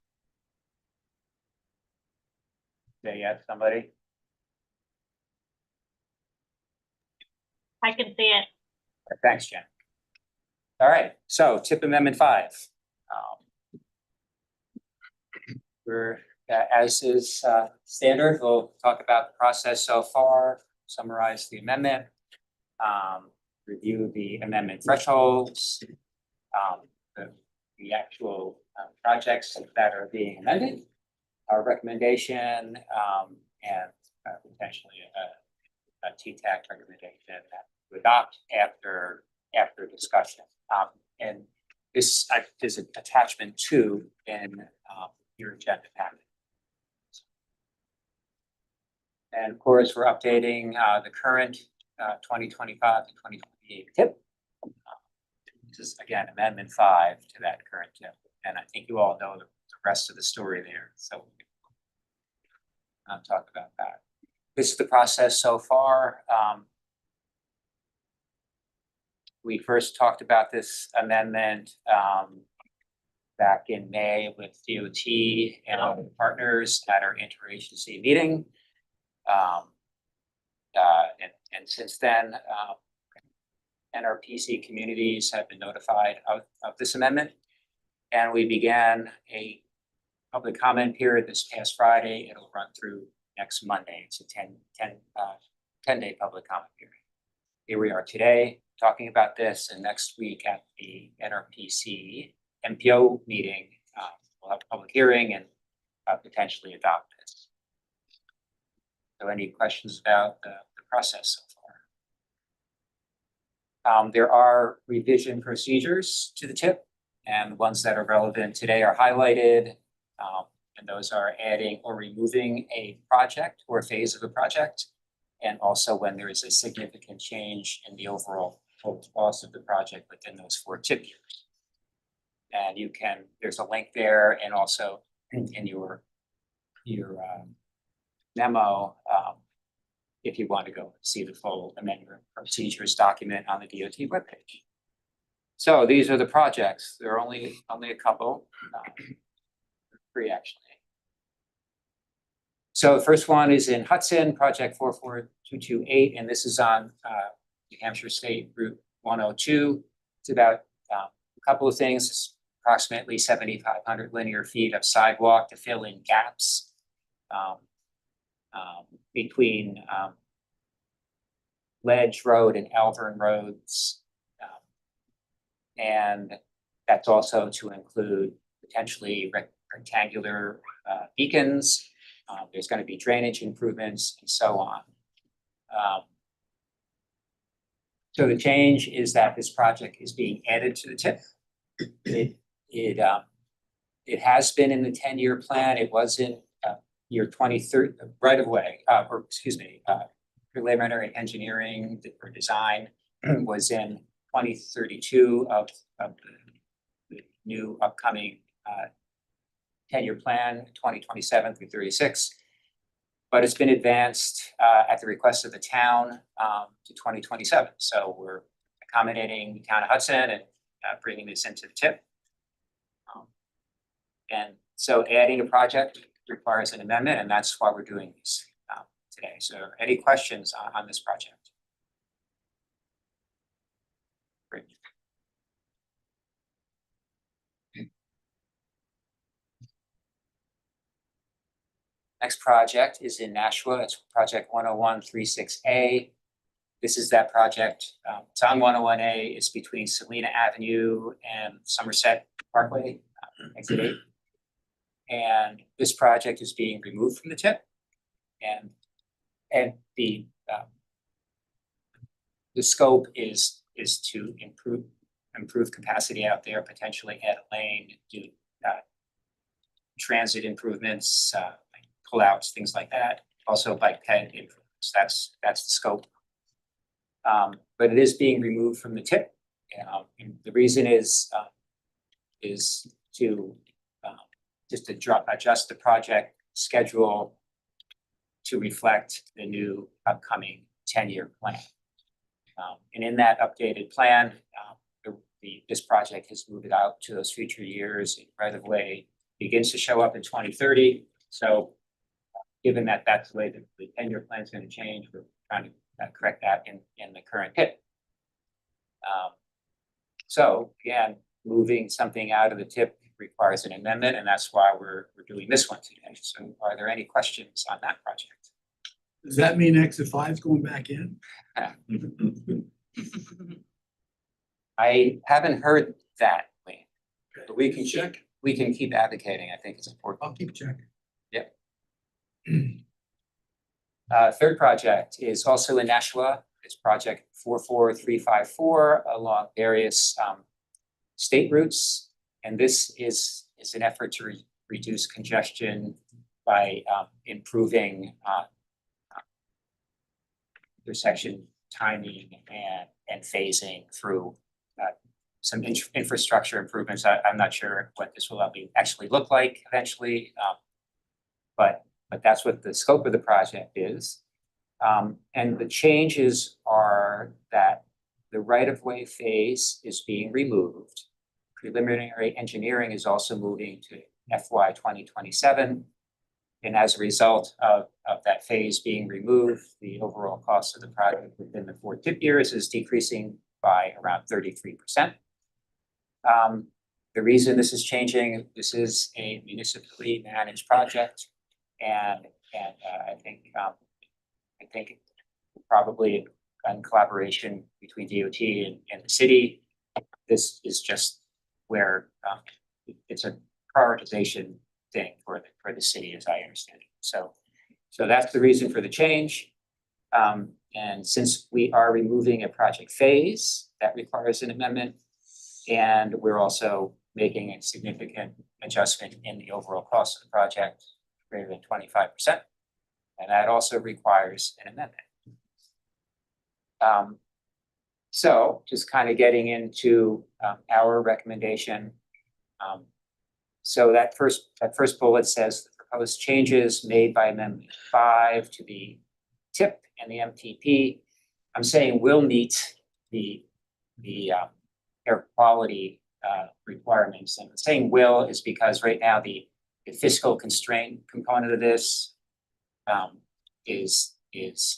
Speaker 1: Say yes, somebody.
Speaker 11: I can see it.
Speaker 1: Thanks, Jen. All right, so TIP Amendment 5. We're, as is standard, we'll talk about the process so far, summarize the amendment, review the amendment thresholds, the actual projects that are being amended, our recommendation, and potentially a TTAC recommendation to adopt after discussion. And this is an attachment 2 in your agenda packet. And of course, we're updating the current 2025 to 2028 TIP. This is again Amendment 5 to that current TIP, and I think you all know the rest of the story there. So I'll talk about that. This is the process so far. We first talked about this amendment back in May with DOT and other partners at our interagency meeting. And since then, NRPC communities have been notified of this amendment. And we began a public comment period this past Friday. It'll run through next Monday. It's a 10-day public comment period. Here we are today talking about this, and next week at the NRPC MPO meeting, we'll have a public hearing and potentially adopt this. So any questions about the process so far? There are revision procedures to the TIP, and the ones that are relevant today are highlighted. And those are adding or removing a project or a phase of a project, and also when there is a significant change in the overall total cost of the project within those 4 TIP years. And you can, there's a link there, and also in your memo, if you want to go see the full amendment procedures document on the DOT webpage. So these are the projects. There are only a couple, 3 actually. So the first one is in Hudson, project 44228, and this is on New Hampshire State Route 102. It's about a couple of things. It's approximately 7,500 linear feet of sidewalk to fill in gaps between Ledge Road and Alvern Roads. And that's also to include potentially rectangular beacons. There's going to be drainage improvements and so on. So the change is that this project is being added to the TIP. It has been in the 10-year plan. It was in year 2030 right of way, or excuse me, preliminary engineering or design was in 2032 of the new upcoming 10-year plan, 2027 through 36. But it's been advanced at the request of the town to 2027. So we're accommodating the town of Hudson and bringing this into the TIP. And So adding a project requires an amendment, and that's why we're doing this today. So any questions on this project? Great. Next project is in Nashua. It's project 10136A. This is that project. It's on 101A. It's between Salina Avenue and Somerset Parkway, exit 8. And this project is being removed from the tip. And the scope is to improve capacity out there, potentially add a lane, do transit improvements, like pullouts, things like that. Also bike ped improvements. That's the scope. But it is being removed from the tip. And the reason is to just to adjust the project schedule to reflect the new upcoming 10-year plan. And in that updated plan, this project has moved out to those future years. Right of way begins to show up in 2030. So given that that's the way the 10-year plan is going to change, we're trying to correct that in the current tip. So again, moving something out of the tip requires an amendment, and that's why we're doing this one today. So are there any questions on that project?
Speaker 10: Does that mean exit 5 is going back in?
Speaker 1: I haven't heard that, Wayne, but we can
Speaker 10: Check.
Speaker 1: we can keep advocating. I think it's important.
Speaker 10: I'll keep checking.
Speaker 1: Yep. Third project is also in Nashua. It's project 44354 along various state routes. And this is an effort to reduce congestion by improving intersection timing and phasing through some infrastructure improvements. I'm not sure what this will actually look like eventually, but that's what the scope of the project is. And the changes are that the right-of-way phase is being removed. Preliminary engineering is also moving to FY 2027. And as a result of that phase being removed, the overall cost of the project within the 4 tip years is decreasing by around 33%. The reason this is changing, this is a municipally managed project, and I think probably in collaboration between DOT and the city, this is just where it's a prioritization thing for the city, as I understand it. So that's the reason for the change. And since we are removing a project phase, that requires an amendment. And we're also making a significant adjustment in the overall cost of the project, greater than 25%. And that also requires an amendment. So just kind of getting into our recommendation. So that first bullet says the proposed changes made by Amendment 5 to the TIP and the MTP. I'm saying will meet the air quality requirements. And the saying will is because right now the fiscal constraint component of this is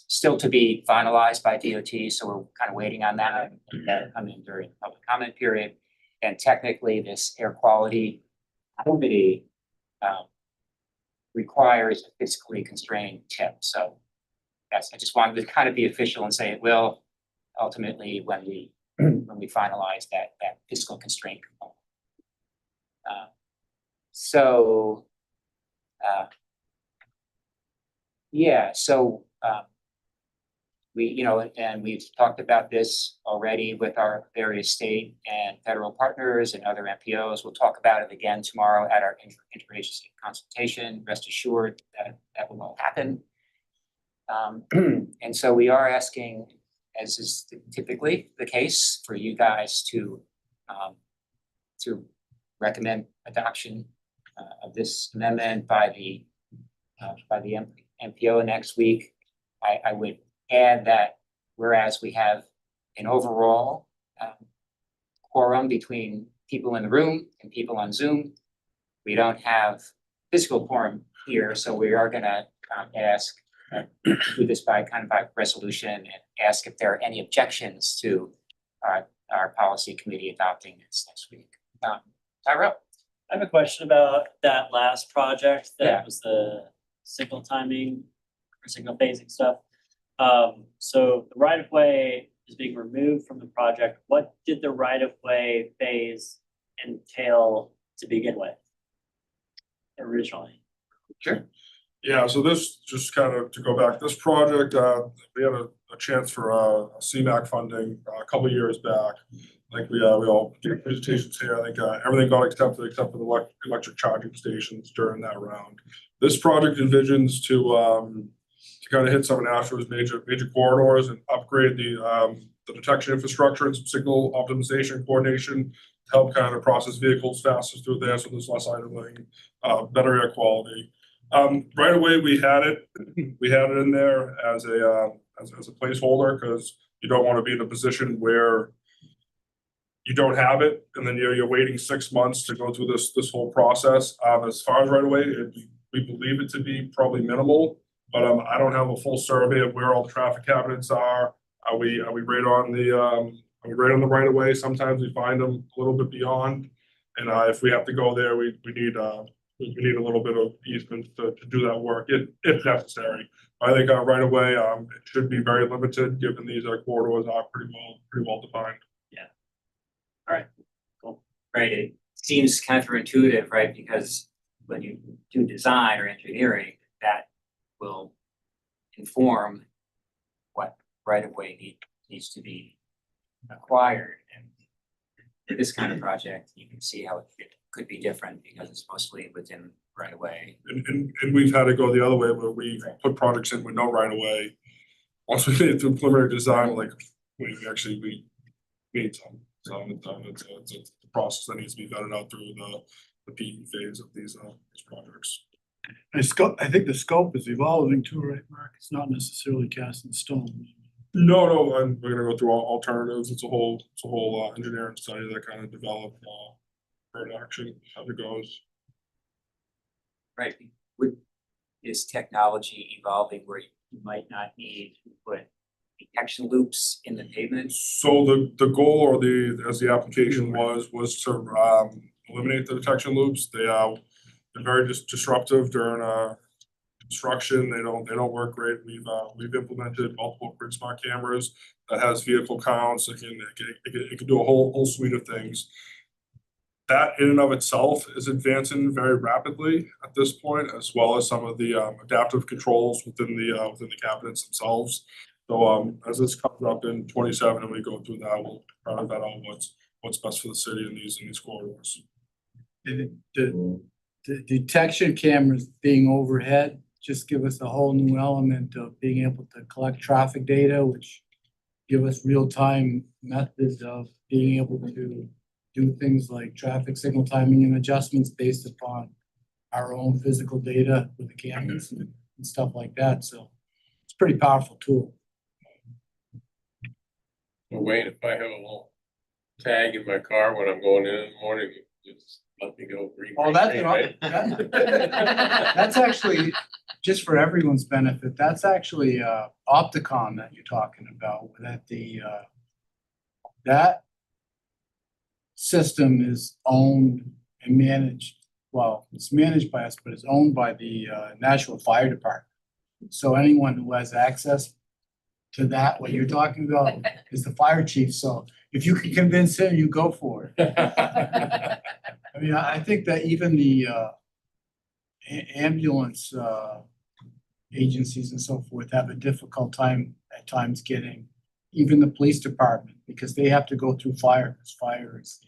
Speaker 1: still to be finalized by DOT. So we're kind of waiting on that. That'll come in during the public comment period. And technically this air quality committee requires a fiscally constrained tip. So yes, I just wanted to kind of be official and say it will ultimately when we finalize that fiscal constraint component. We've talked about this already with our various state and federal partners and other MPOs. We'll talk about it again tomorrow at our interagency consultation. Rest assured that will all happen. And so we are asking, as is typically the case, for you guys to recommend adoption of this amendment by the MPO next week. I would add that whereas we have an overall quorum between people in the room and people on Zoom, we don't have physical quorum here, so we are gonna ask, do this by resolution and ask if there are any objections to our policy committee adopting this next week. Tyrell?
Speaker 4: I have a question about that last project
Speaker 1: Yeah.
Speaker 4: that was the signal timing or signal phasing stuff. So the right of way is being removed from the project. What did the right of way phase entail to begin with? Originally?
Speaker 1: Sure.
Speaker 18: Yeah, so this, just kind of to go back, this project, we had a chance for CMAQ funding a couple of years back. Like we all did presentations here. I think everything got accepted except for the electric charging stations during that round. This project envisions to kind of hit some of Nashua's major corridors and upgrade the detection infrastructure and some signal optimization coordination to help kind of process vehicles faster through there, so there's less idling, better air quality. Right away, we had it in there as a placeholder, because you don't want to be in a position where you don't have it and then you're waiting 6 months to go through this whole process. As far as right away, we believe it to be probably minimal, but I don't have a full survey of where all the traffic cabinets are. Are we right on the right of way? Sometimes we find them a little bit beyond, and if we have to go there, we need a little bit of easement to do that work if necessary. I think right away, it should be very limited, given these corridors are pretty well defined.
Speaker 4: Yeah. All right, cool.
Speaker 1: Right, it seems counterintuitive, right? Because when you do design or engineering, that will inform what right of way needs to be acquired. And for this kind of project, you can see how it could be different because it's mostly within right of way.
Speaker 18: And we've had to go the other way where we put projects in with no right of way. Once we made it through preliminary design, like we made some. So it's a process that needs to be vetted out through the PE phase of these projects.
Speaker 10: I think the scope is evolving too, right, Mark? It's not necessarily cast in stone.
Speaker 18: No, and we're gonna go through all alternatives. It's a whole engineering study that kind of developed for action as it goes.
Speaker 1: Right, is technology evolving where you might not need to put detection loops in the pavement?
Speaker 18: So the goal, or as the application was to eliminate the detection loops. They're very disruptive during construction. They don't work great. We've implemented multiple grid smart cameras that has vehicle counts. It can do a whole suite of things. That in and of itself is advancing very rapidly at this point, as well as some of the adaptive controls within the cabinets themselves. So as this comes up in 27 and we go through that, we'll try to vet out what's best for the city in these corridors.
Speaker 10: The detection cameras being overhead just give us a whole new element of being able to collect traffic data, which give us real-time methods of being able to do things like traffic signal timing and adjustments based upon our own physical data with the cameras and stuff like that. So it's a pretty powerful tool.
Speaker 19: Well, Wayne, if I have a little tag in my car when I'm going in the morning, just let me go green.
Speaker 10: Oh, that's actually, just for everyone's benefit, that's actually Opticon that you're talking about. That system is owned and managed, well, it's managed by us, but it's owned by the Nashua Fire Department. So anyone who has access to that, what you're talking about, is the fire chief. So if you can convince him, you go for it. I mean, I think that even the ambulance agencies and so forth have a difficult time at times getting even the police department, because they have to go through fire, because fire is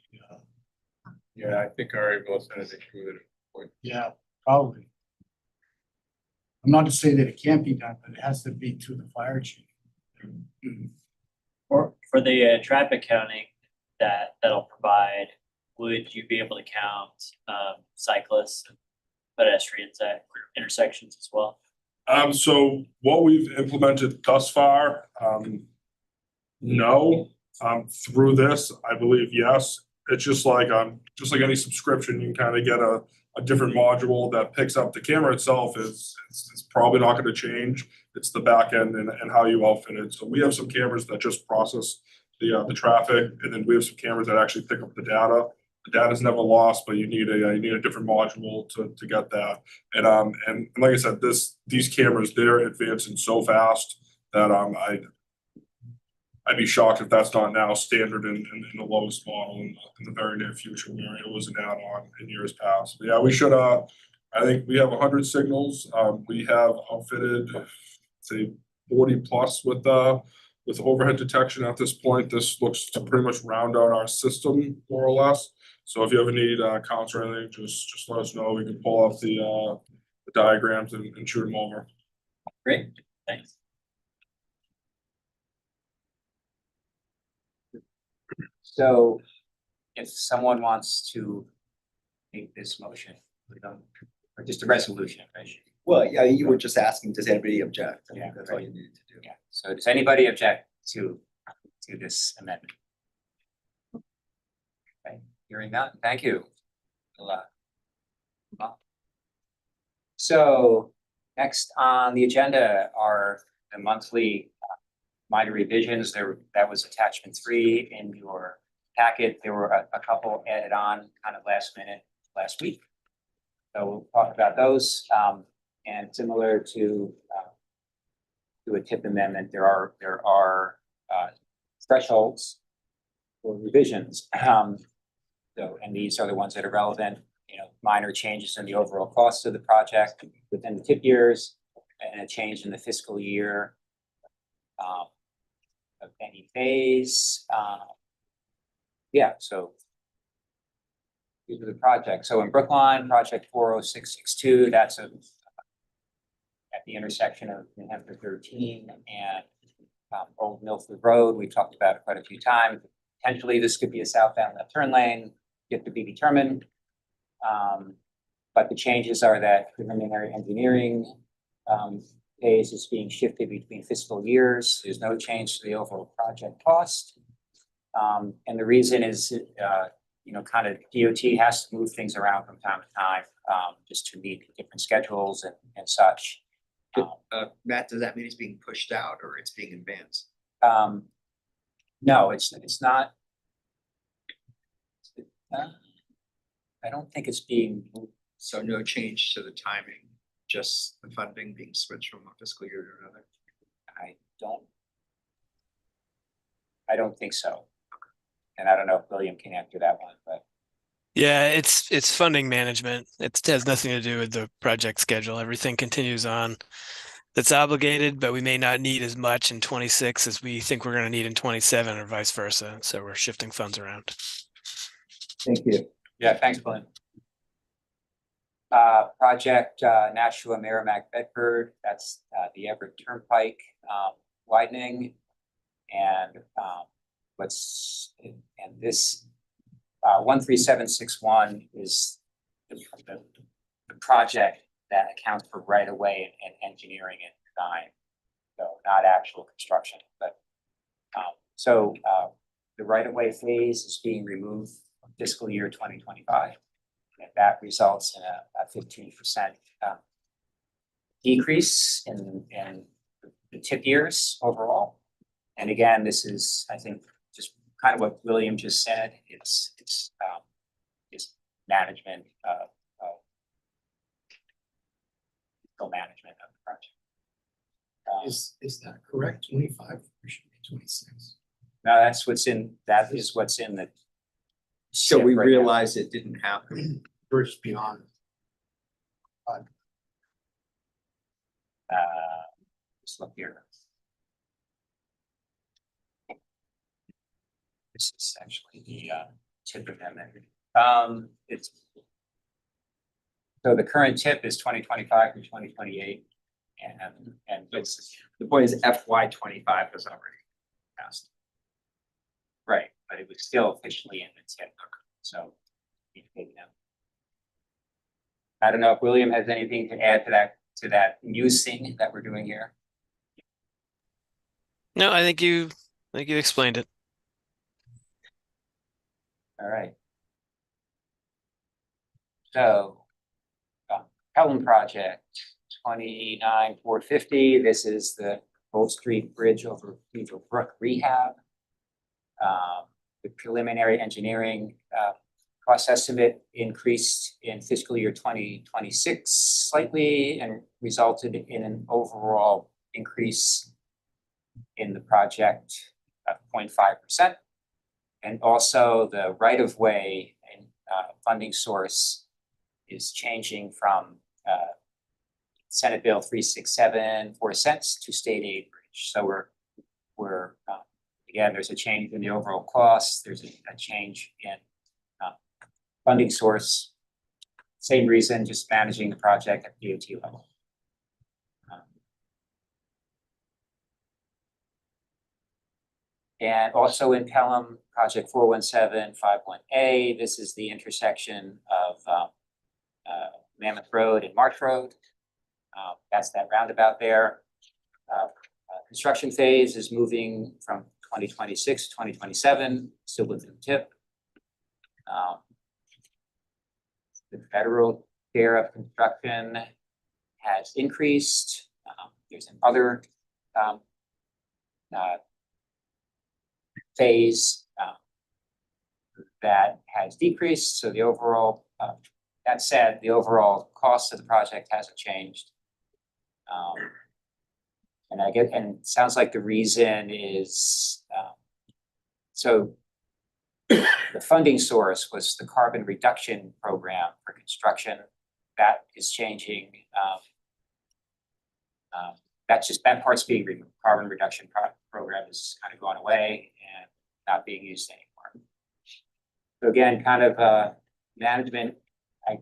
Speaker 19: Yeah, I think our ambulance has included it.
Speaker 10: yeah, probably. I'm not to say that it can't be done, but it has to be through the fire chief.
Speaker 4: For the traffic counting that'll provide, would you be able to count cyclists and pedestrians at intersections as well?
Speaker 18: So what we've implemented thus far, no. Through this, I believe yes. It's just like any subscription, you can kind of get a a different module that picks up the camera itself is probably not gonna change. It's the back end and how you outfit it. So we have some cameras that just process the traffic, and then we have some cameras that actually pick up the data. The data's never lost, but you need a different module to get that. And like I said, these cameras, they're advancing so fast that I'd be shocked if that's not now standard in the lowest model in the very near future, where it was an add-on in years past. But yeah, we should, I think we have 100 signals. We have outfitted, say, 40 plus with overhead detection at this point. This looks to pretty much round out our system more or less. So if you ever need counts or anything, just let us know. We can pull up the diagrams and shoot them over.
Speaker 1: Great, thanks. So if someone wants to make this motion, or just a resolution, right?
Speaker 17: Well, yeah, you were just asking, does anybody object? I think that's all you needed to do.
Speaker 1: Yeah, so does anybody object to this amendment? Okay, hearing none, thank you. So next on the agenda are the monthly minor revisions. That was attachment 3 in your packet. There were a couple added on kind of last minute last week. So we'll talk about those. And similar to a TIP amendment, there are thresholds for revisions. And these are the ones that are relevant. Minor changes in the overall cost of the project within the TIP years, and a change in the fiscal year of any phase. So these are the projects. So in Brookline, project 40662, that's at the intersection of New Hampshire 13 and Old Milford Road. We've talked about it quite a few times. Potentially, this could be a southbound left turn lane, yet to be determined. But the changes are that preliminary engineering phase is being shifted between fiscal years. There's no change to the overall project cost. And the reason is, kind of DOT has to move things around from time to time, just to meet different schedules and such.
Speaker 17: Matt, does that mean it's being pushed out or it's being advanced?
Speaker 1: No, it's not. I don't think it's being moved.
Speaker 17: So no change to the timing, just the funding being switched from one fiscal year to another?
Speaker 1: I don't think so. And I don't know if William can answer that one, but.
Speaker 13: Yeah, it's funding management. It has nothing to do with the project schedule. Everything continues on that's obligated, but we may not need as much in 26 as we think we're going to need in 27 or vice versa. So we're shifting funds around.
Speaker 1: Thank you. Yeah, thanks, Glenn. Project Nashua Merrimack Bedford, that's the Everett Turnpike widening. And this 13761 is the project that accounts for right of way and engineering and design. So not actual construction, but the right of way phase is being removed from fiscal year 2025. And that results in a 15% decrease in the TIP years overall. And again, this is, I think, just kind of what William just said. It's management of management of the project.
Speaker 3: Is that correct? 25 or should be 26?
Speaker 1: No, that is what's in the.
Speaker 17: So we
Speaker 1: right
Speaker 17: realized it didn't happen.
Speaker 3: First beyond.
Speaker 1: Just look here. This is actually the TIP amendment. It's so the current TIP is 2025 to 2028, and
Speaker 17: The point is FY25 was already passed.
Speaker 1: Right, but it was still officially in the TIP. So I don't know if William has anything to add to that musing that we're doing here.
Speaker 13: No, I think you explained it.
Speaker 1: All right. So Pelham project, 29,450. This is the Old Street Bridge over Beaver Brook rehab. The preliminary engineering cost estimate increased in fiscal year 2026 slightly and resulted in an overall increase in the project of 0.5%. And also the right-of-way and funding source is changing from Senate Bill 367 4 cents to state aid bridge. So we're again, there's a change in the overall cost. There's a change in funding source. Same reason, just managing the project at DOT level. And also in Pelham, project 41751A, this is the intersection of Mammoth Road and March Road. That's that roundabout there. Construction phase is moving from 2026 to 2027, still within the tip. The federal share of construction has increased. There's another phase that has decreased. So the overall, that said, the overall cost of the project hasn't changed. And it sounds like the reason is, so the funding source was the carbon reduction program for construction. That is changing. That part's being removed. Carbon reduction program is kind of going away and not being used anymore. So again, kind of management, I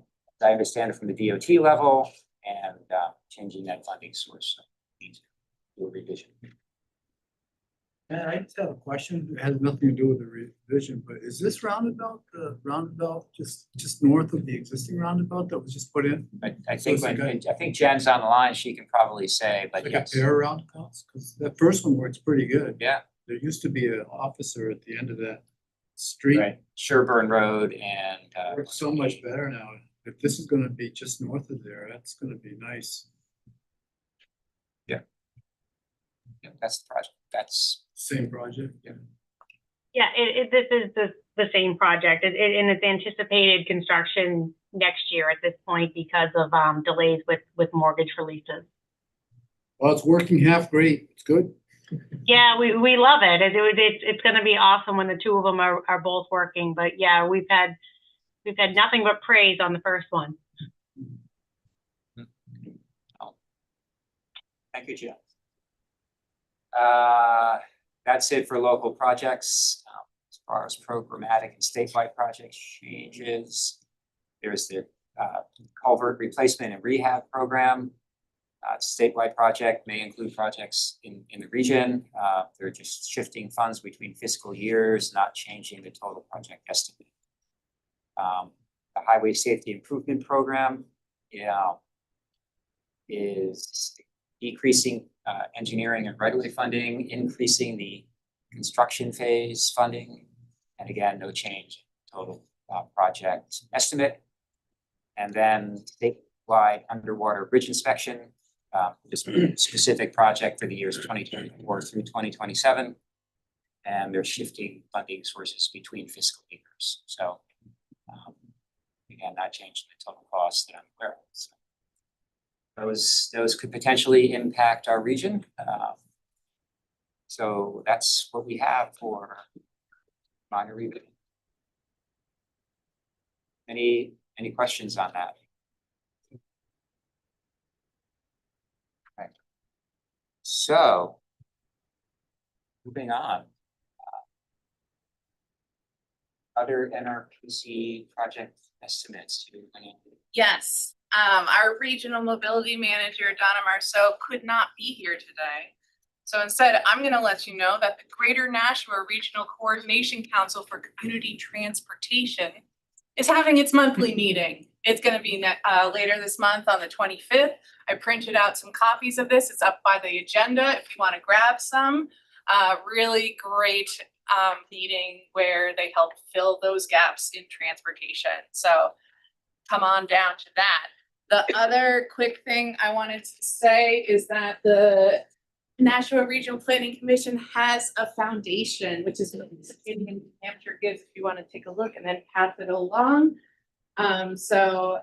Speaker 1: understand it from the DOT level, and changing that funding source. So needs to do a revision.
Speaker 10: And I just have a question. It has nothing to do with the revision, but is this roundabout the roundabout just north of the existing roundabout that was just put in?
Speaker 1: I think Jen's on the line. She can probably say, but
Speaker 10: like
Speaker 1: yes.
Speaker 10: a pair of roundabouts, because that first one works pretty good.
Speaker 1: Yeah.
Speaker 10: There used to be an officer at the end of that street.
Speaker 1: Right. Sherburne Road and
Speaker 10: works so much better now. If this is going to be just north of there, that's going to be nice.
Speaker 1: Yeah, that's the project. That's
Speaker 10: same project.
Speaker 1: Yeah.
Speaker 11: Yeah, this is the same project, and it's anticipated construction next year at this point because of delays with mortgage releases.
Speaker 10: Well, it's working half great. It's good.
Speaker 11: Yeah, we love it. It's going to be awesome when the two of them are both working. But yeah, we've had nothing but praise on the first one.
Speaker 1: Thank you, Jeff. That's it for local projects. As far as programmatic and statewide project changes, there's the culvert replacement and rehab program. Statewide project may include projects in the region. They're just shifting funds between fiscal years, not changing the total project estimate. The highway safety improvement program, is decreasing engineering and right-of-way funding, increasing the construction phase funding, and again, no change in total project estimate. And then statewide underwater bridge inspection, just a specific project for the years 2024 through 2027. And they're shifting funding sources between fiscal years. So again, not changing the total cost that I'm aware of. So those could potentially impact our region. So that's what we have for minor review. Any questions on that? Right. So moving on. Other NRPC project estimates.
Speaker 8: Yes, our regional mobility manager, Donna Marceau, could not be here today. So instead, I'm going to let you know that the Greater Nashua Regional Coordination Council for Community Transportation is having its monthly meeting. It's going to be later this month on the 25th. I printed out some copies of this. It's up by the agenda if you want to grab some. Really great meeting where they help fill those gaps in transportation. So come on down to that. The other quick thing I wanted to say is that the Nashua Regional Planning Commission has a foundation, which is what the city of New Hampshire gives if you want to take a look and then pass it along. So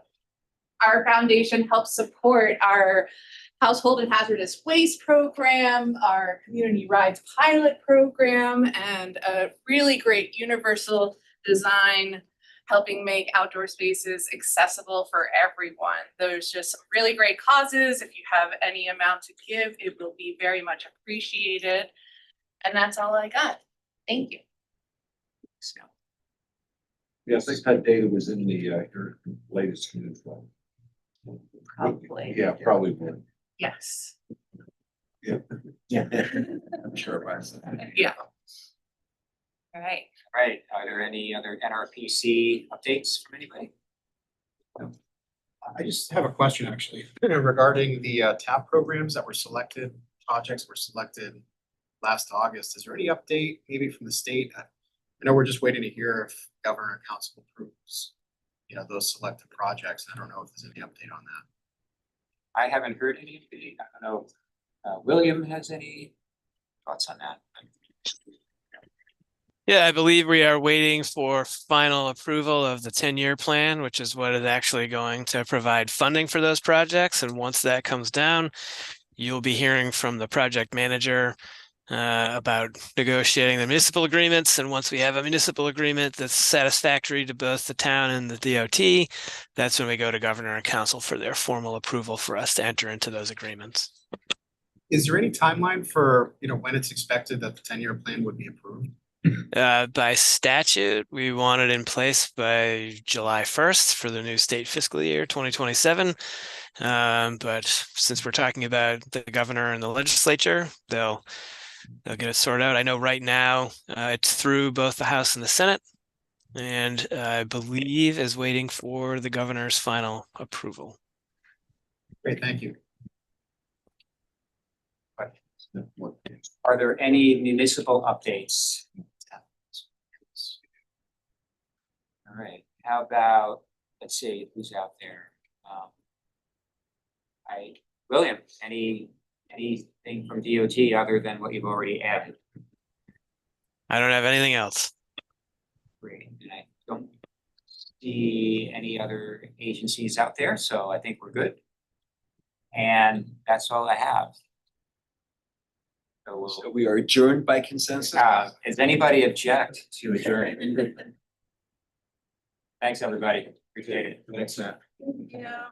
Speaker 8: our foundation helps support our household and hazardous waste program, our community rides pilot program, and a really great universal design helping make outdoor spaces accessible for everyone. There's just some really great causes. If you have any amount to give, it will be very much appreciated. And that's all I got. Thank you.
Speaker 16: Yes, I think that data was in the, your latest news.
Speaker 8: Probably.
Speaker 16: Yeah, probably would.
Speaker 8: Yes.
Speaker 16: Yeah.
Speaker 17: Yeah. I'm sure it was.
Speaker 8: Yeah. All right.
Speaker 1: Right, are there any other NRPC updates from anybody?
Speaker 3: I just have a question actually regarding the TAP programs that were selected, projects were selected last August. Is there any update maybe from the state? I know we're just waiting to hear if governor and council approves, those selected projects. I don't know if there's any update on that.
Speaker 1: I haven't heard any, I don't know, William has any thoughts on that?
Speaker 13: Yeah, I believe we are waiting for final approval of the 10-year plan, which is what is actually going to provide funding for those projects. And once that comes down, you'll be hearing from the project manager about negotiating the municipal agreements. And once we have a municipal agreement that's satisfactory to both the town and the DOT, that's when we go to governor and council for their formal approval for us to enter into those agreements.
Speaker 3: Is there any timeline for, when it's expected that the 10-year plan would be approved?
Speaker 13: By statute, we want it in place by July 1st for the new state fiscal year 2027. But since we're talking about the governor and the legislature, they'll get it sorted out. I know right now it's through both the House and the Senate, and I believe is waiting for the governor's final approval.
Speaker 3: Great, thank you.
Speaker 1: Are there any municipal updates? All right, how about, let's see, who's out there? William, anything from DOT other than what you've already added?
Speaker 13: I don't have anything else.
Speaker 1: Great, and I don't see any other agencies out there, so I think we're good. And that's all I have.
Speaker 17: So we are adjourned by consensus?
Speaker 1: Does anybody object to adjourning? Thanks, everybody. Appreciate it.
Speaker 17: Thanks, Matt.
Speaker 8: Yeah.